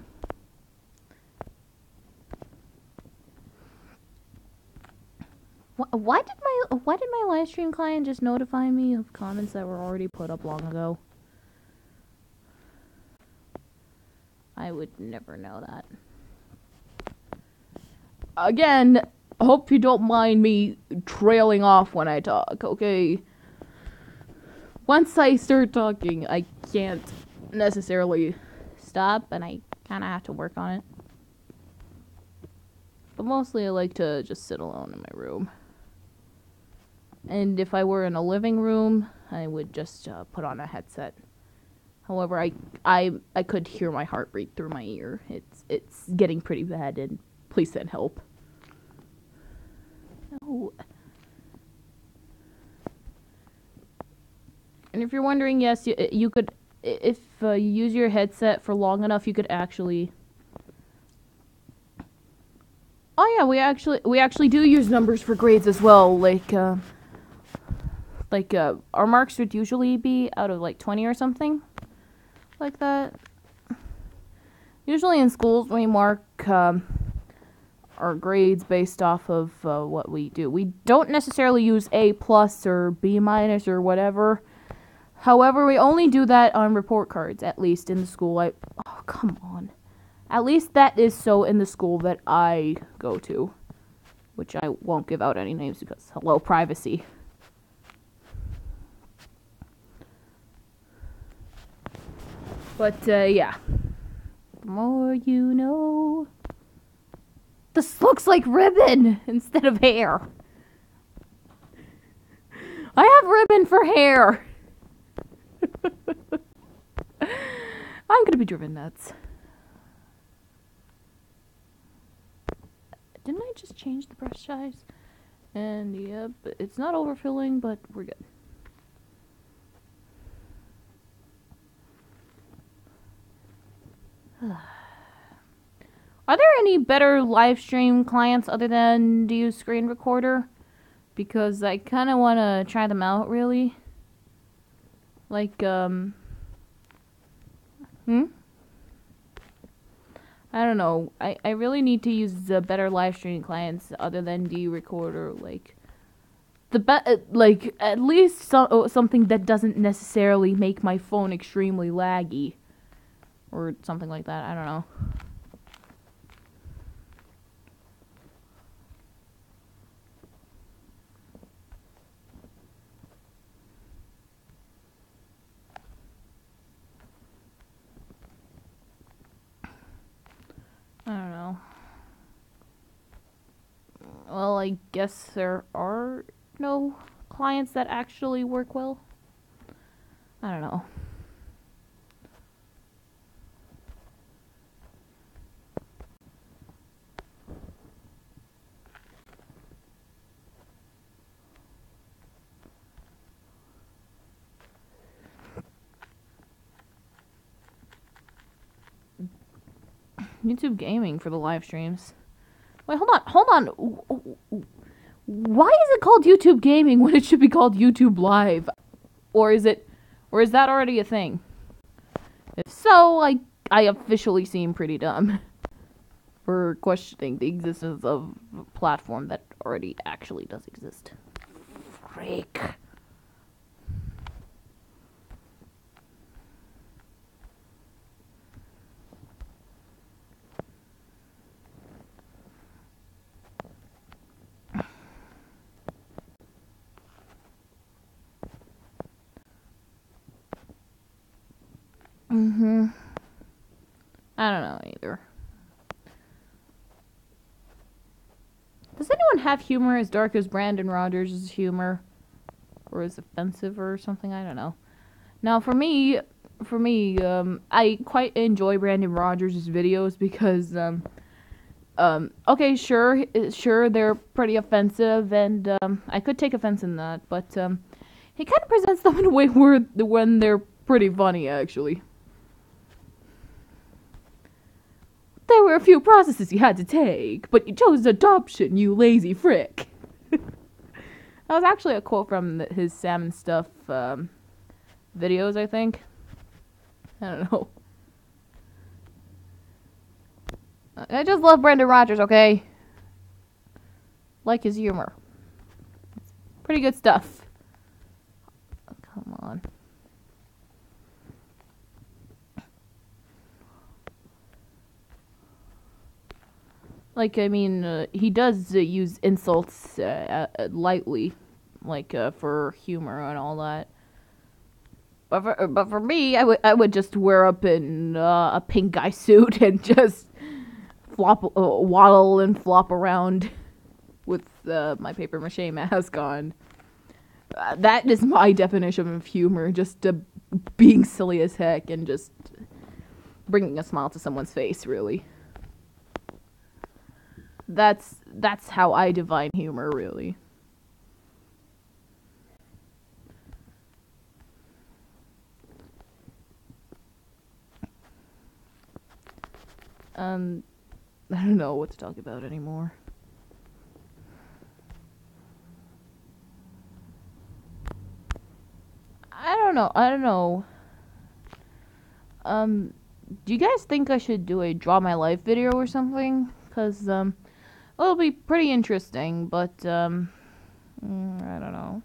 Why did my live stream client just notify me of comments that were already put up long ago? I would never know that. Again, hope you don't mind me trailing off when I talk, okay? Once I start talking, I can't necessarily stop, and I kind of have to work on it. But mostly I like to just sit alone in my room. And if I were in a living room, I would just put on a headset. However, I could hear my heartbeat through my ear. It's getting pretty bad, and please send help. No. And if you're wondering, yes, you could, if you use your headset for long enough, you could actually. Oh yeah, we actually do use numbers for grades as well. Like our marks would usually be out of like 20 or something, like that. Usually in schools we mark our grades based off of what we do. We don't necessarily use A+ or B- or whatever. However, we only do that on report cards, at least in the school. Oh, come on. At least that is so in the school that I go to. Which I won't give out any names because, hello, privacy. But, yeah. The more you know. This looks like ribbon instead of hair. I have ribbon for hair. I'm gonna be driven nuts. Didn't I just change the brush size? And yep, it's not overfilling, but we're good. Are there any better live stream clients other than Do Screen Recorder? Because I kind of want to try them out, really. Like, I don't know. I really need to use the better live streaming clients other than D Recorder. Like, at least something that doesn't necessarily make my phone extremely laggy. Or something like that. I don't know. well, I guess there are no clients that actually work well. I don't know. YouTube Gaming for the live streams. Wait, hold on. Why is it called YouTube Gaming when it should be called YouTube Live? Or is that already a thing? If so, I officially seem pretty dumb for questioning the existence of a platform that already actually does exist. Freak. I don't know either. Does anyone have humor as dark as Brandon Rogers' humor? Or is offensive or something? I don't know. Now for me, I quite enjoy Brandon Rogers' videos because, okay, sure, they're pretty offensive, and, I could take offense in that, but, he kind of presents them in a way when they're pretty funny, actually. There were a few processes you had to take, but you chose adoption, you lazy frick. That was actually a quote from his Sam and Stuff videos, I think. I don't know. I just love Brandon Rogers, okay? Like his humor. It's pretty good stuff. Oh, come on. Like, I mean, he does use insults lightly, like, for humor and all that. But for me, I would just wear up in a pink guy suit and just waddle and flop around with my paper mache mask on. That is my definition of humor, just being silly as heck and just bringing a smile to someone's face, really. That's how I define humor, really. I don't know what to talk about anymore. I don't know. Do you guys think I should do a draw my life video or something? Cause, it'll be pretty interesting, but, I don't know.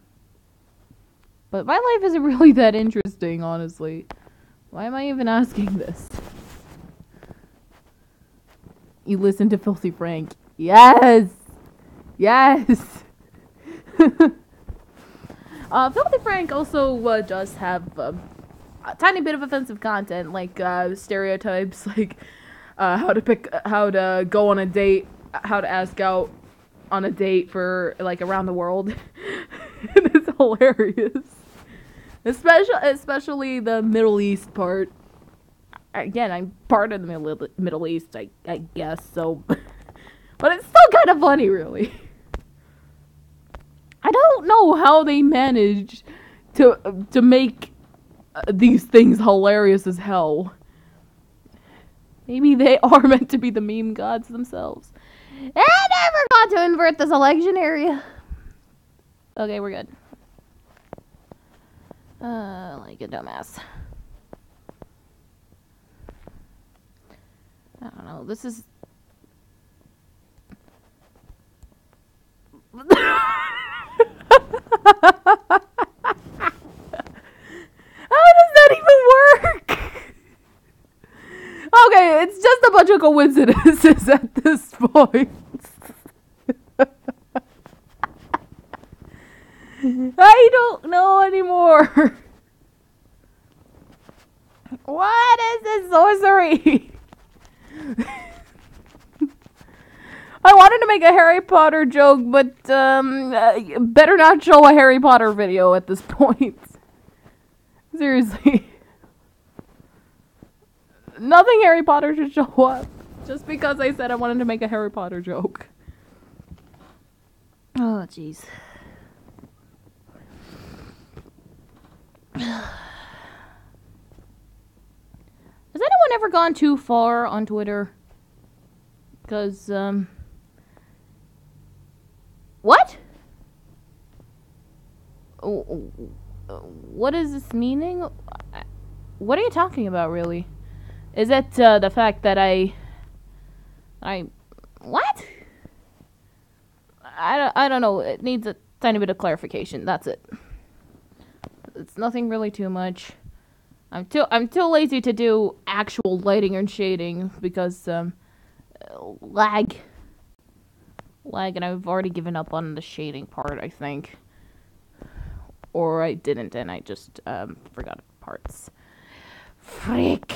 But my life isn't really that interesting, honestly. Why am I even asking this? You listen to Filthy Frank. Yes! Yes! Filthy Frank also does have a tiny bit of offensive content, like stereotypes, like how to go on a date, how to ask out on a date for like around the world. It's hilarious, especially the Middle East part. Again, I'm part of the Middle East, I guess, so... But it's still kind of funny, really. I don't know how they managed to make these things hilarious as hell. Maybe they are meant to be the meme gods themselves. And I forgot to invert the selection area. Okay, we're good. Like a dumbass. I don't know, this is... How does that even work? Okay, it's just a bunch of coincidences at this point. I don't know anymore. What is this sorcery? I wanted to make a Harry Potter joke, but better not show a Harry Potter video at this point. Seriously. Nothing Harry Potter should show up. Just because I said I wanted to make a Harry Potter joke. Oh, jeez. Has anyone ever gone too far on Twitter? Because, what? What is this meaning? What are you talking about, really? Is it, the fact that what? I don't know. It needs a tiny bit of clarification. That's it. It's nothing really too much. I'm too lazy to do actual lighting and shading because lag, and I've already given up on the shading part, I think. Or I didn't, and I just forgot parts. Freak.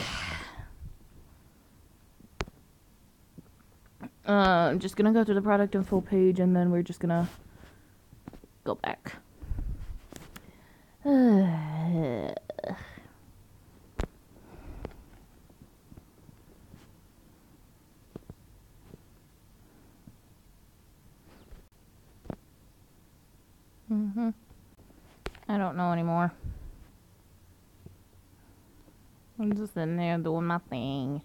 I'm just gonna go to the product info page, and then we're just gonna go back. I don't know anymore. I'm just sitting there doing my thing.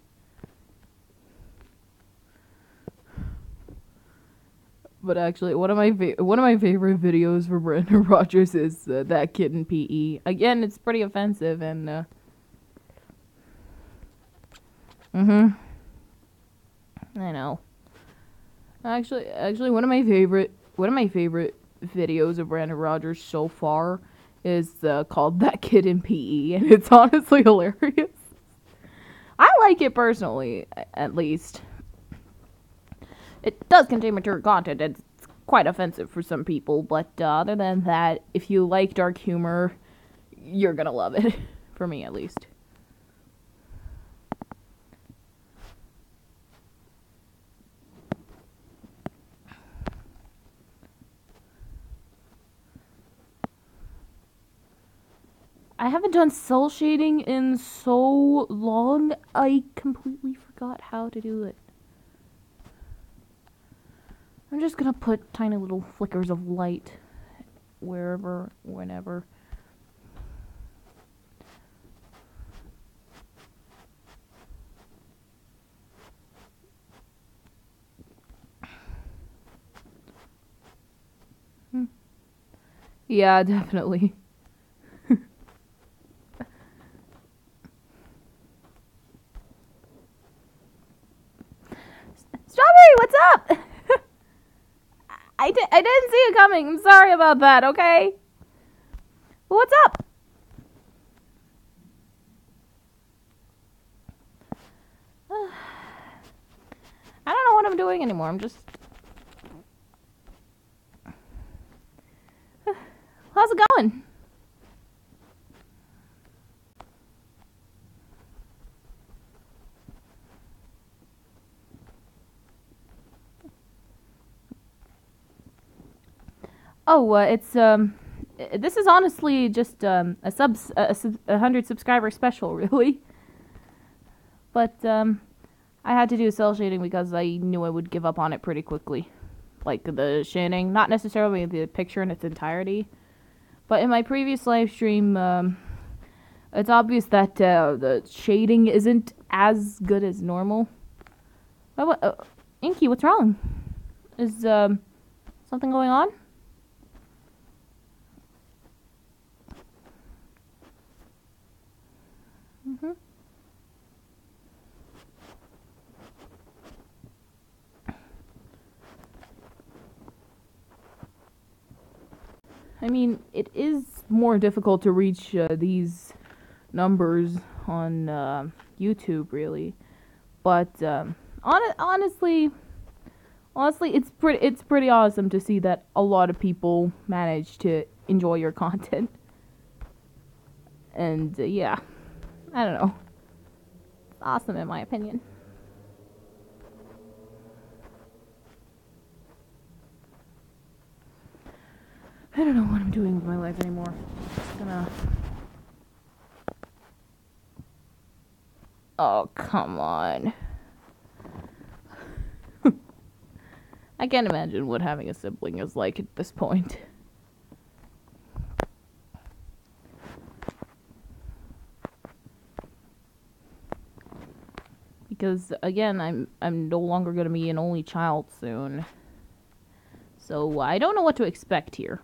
But actually, one of my favorite videos for Brandon Rogers is that kid in PE. Again, it's pretty offensive, and I know. Actually, one of my favorite videos of Brandon Rogers so far is called "That Kid in PE," and it's honestly hilarious. I like it personally, at least. It does contain mature content. It's quite offensive for some people, but other than that, if you like dark humor, you're gonna love it. For me, at least. I haven't done cell shading in so long, I completely forgot how to do it. I'm just gonna put tiny little flickers of light wherever, whenever. Yeah, definitely. Strawberry, what's up? I didn't see it coming. I'm sorry about that, okay? What's up? I don't know what I'm doing anymore. I'm just... How's it going? Oh, it's this is honestly just a 100 subscriber special, really. But I had to do cell shading because I knew I would give up on it pretty quickly, like the shading, not necessarily the picture in its entirety. But in my previous live stream, it's obvious that the shading isn't as good as normal. Inky, what's wrong? Is something going on? I mean, it is more difficult to reach these numbers on YouTube, really. But honestly, it's pretty awesome to see that a lot of people manage to enjoy your content. And yeah, I don't know. It's awesome in my opinion. I don't know what I'm doing with my life anymore. I'm just gonna... Oh, come on. I can't imagine what having a sibling is like at this point. Because again, I'm no longer going to be an only child soon. So I don't know what to expect here.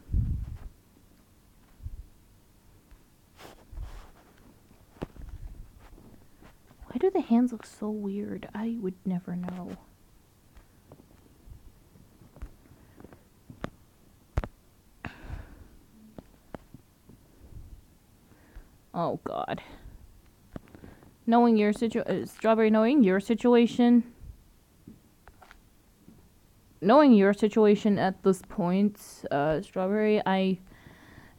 Why do the hands look so weird? I would never know. Oh god. Knowing your Strawberry, knowing your situation at this point, Strawberry, I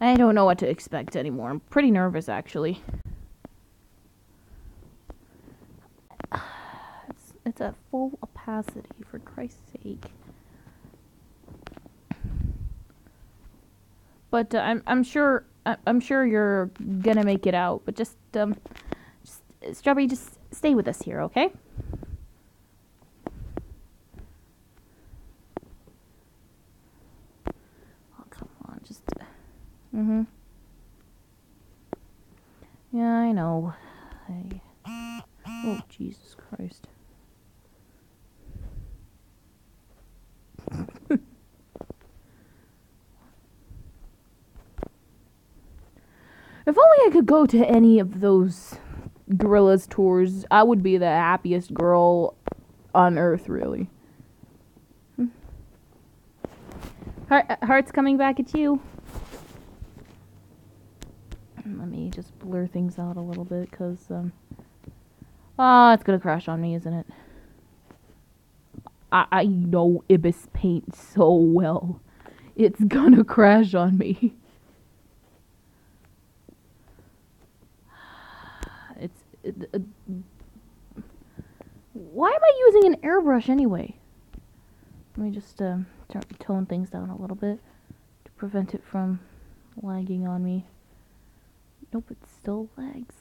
don't know what to expect anymore. I'm pretty nervous, actually. It's at full opacity, for Christ's sake. But I'm sure you're gonna make it out. But just Strawberry, just stay with us here, okay? Oh, come on, just... Yeah, I know. Oh, Jesus Christ. If only I could go to any of those Gorillas tours, I would be the happiest girl on earth, really. Heart's coming back at you. Let me just blur things out a little bit, because, it's gonna crash on me, isn't it? I know Ibis paint so well. It's gonna crash on me. Why am I using an airbrush anyway? Let me just tone things down a little bit to prevent it from lagging on me. Nope, it still lags.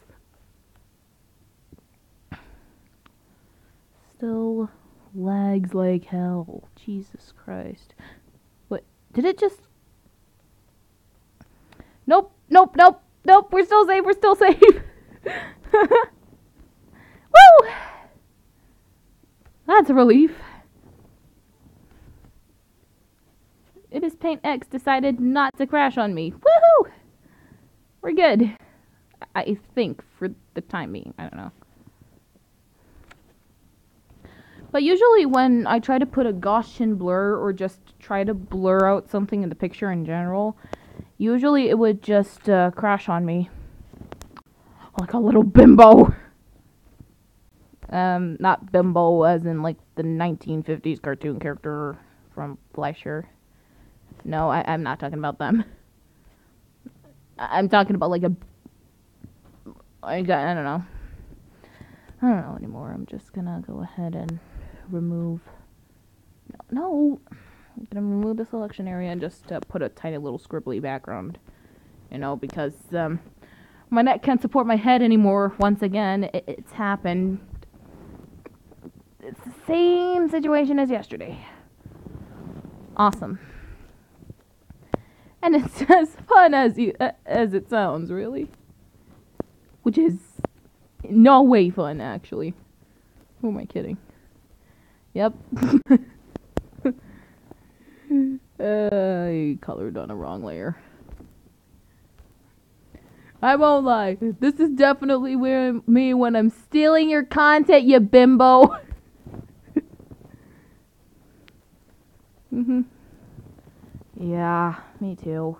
Still lags like hell. Jesus Christ. What? Did it just... Nope. We're still safe. Woo! That's a relief. Ibis Paint X decided not to crash on me. Woohoo! We're good. I think, for the time being. I don't know. But usually when I try to put a Gaussian blur or just try to blur out something in the picture in general, usually it would just crash on me. Like a little bimbo. Not bimbo as in like the 1950s cartoon character from Fleischer. No, I'm not talking about them. I'm talking about like I don't know. I don't know anymore. I'm just gonna go ahead and remove... No! I'm gonna remove the selection area and just put a tiny little scribbly background. You know, because my neck can't support my head anymore. Once again, it's happened. It's the same situation as yesterday. Awesome. And it's as fun as it sounds, really. Which is no way fun, actually. Who am I kidding? Yep. I colored on a wrong layer. I won't lie. This is definitely me when I'm stealing your content, you bimbo. Yeah, me too.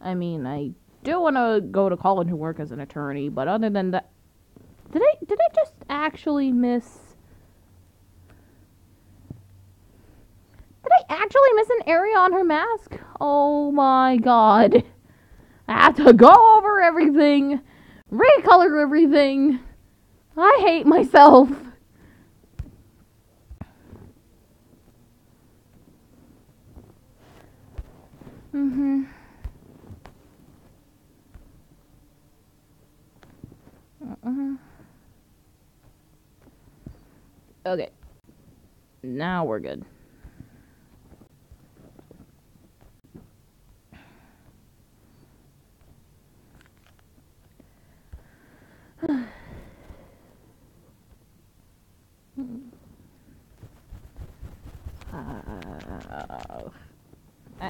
I mean, I do want to go to college and work as an attorney, but other than that... Did I just actually miss... Did I actually miss an area on her mask? Oh my god. I have to go over everything, recolor everything. I hate myself. Mm-hmm. Okay. Now we're good.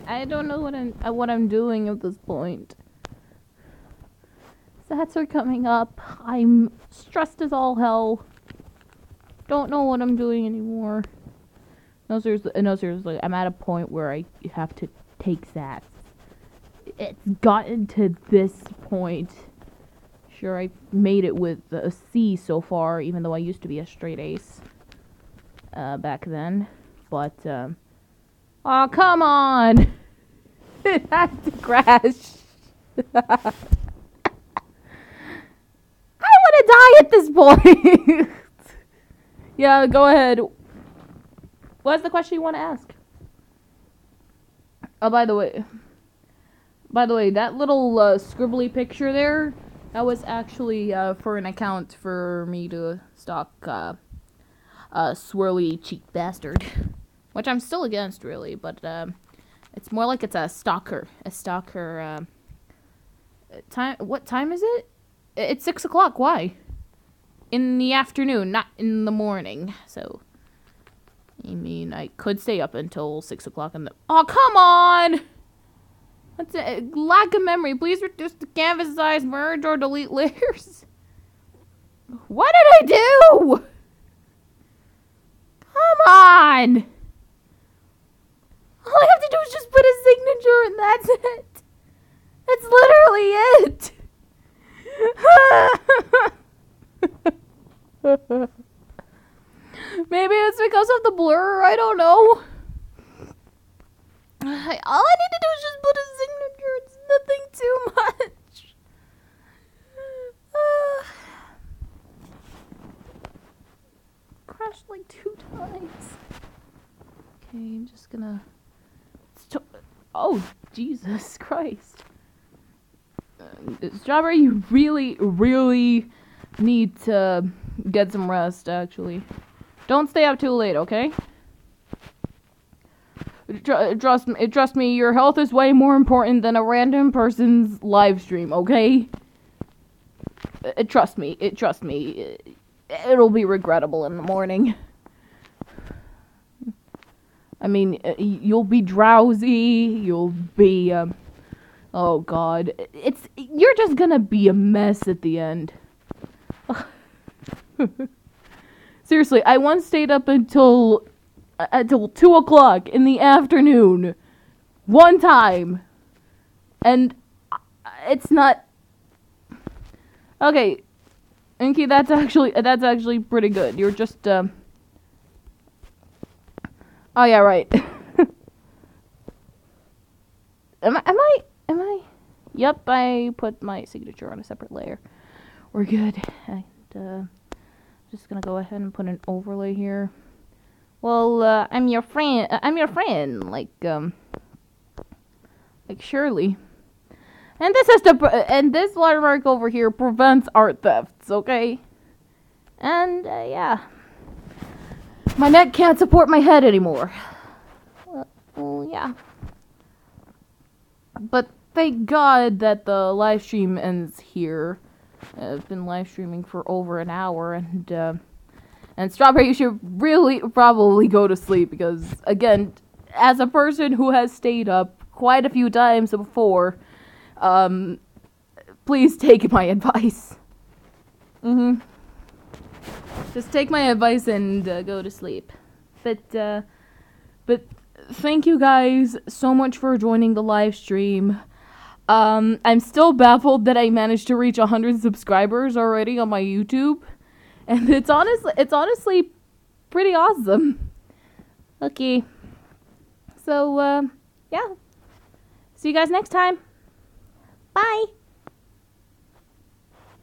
I don't know what I'm doing at this point. Stats are coming up. I'm stressed as all hell. Don't know what I'm doing anymore. No, seriously. I'm at a point where I have to take stats. It's gotten to this point. Sure, I made it with a C so far, even though I used to be a straight ace back then. But, oh, come on! It had to crash. I want to die at this point! Yeah, go ahead. What's the question you want to ask? Oh, by the way, that little scribbly picture there, that was actually for an account for me to stalk swirly cheek bastard, which I'm still against, really, but it's more like it's a stalker. Time? What time is it? It's 6 o'clock. Why? In the afternoon, not in the morning. So, I mean, I could stay up until 6 o'clock in the... Oh, come on! That's a lack of memory. Please reduce the canvas size, merge, or delete layers. What did I do? Come on! All I have to do is just put a signature and that's it. That's literally it. Maybe it's because of the blur, I don't know. All I need to do is just put a signature. It's nothing too much. Crashed like 2 times. Okay, I'm just gonna... Oh, Jesus Christ. Strawberry, you really, really need to get some rest, actually. Don't stay up too late, okay? Trust me, your health is way more important than a random person's live stream, okay? Trust me. It'll be regrettable in the morning. I mean, you'll be drowsy, you'll be, oh god. You're just gonna be a mess at the end. Seriously, I once stayed up until 2 o'clock in the afternoon. One time. And it's not... Okay. Inky, that's actually pretty good. You're just, Oh yeah, right. Am I? Yep, I put my signature on a separate layer. We're good. And, just gonna go ahead and put an overlay here. Well, I'm your friend, like Shirley. And this watermark over here prevents art thefts, okay? And, yeah. My neck can't support my head anymore. Well, yeah. But thank God that the live stream ends here. I've been live streaming for over an hour, and Strawberry, you should really probably go to sleep because, again, as a person who has stayed up quite a few times before, please take my advice. Just take my advice and go to sleep. But thank you guys so much for joining the live stream. I'm still baffled that I managed to reach 100 subscribers already on my YouTube. And it's honestly pretty awesome. Okay. So, yeah. See you guys next time. Bye.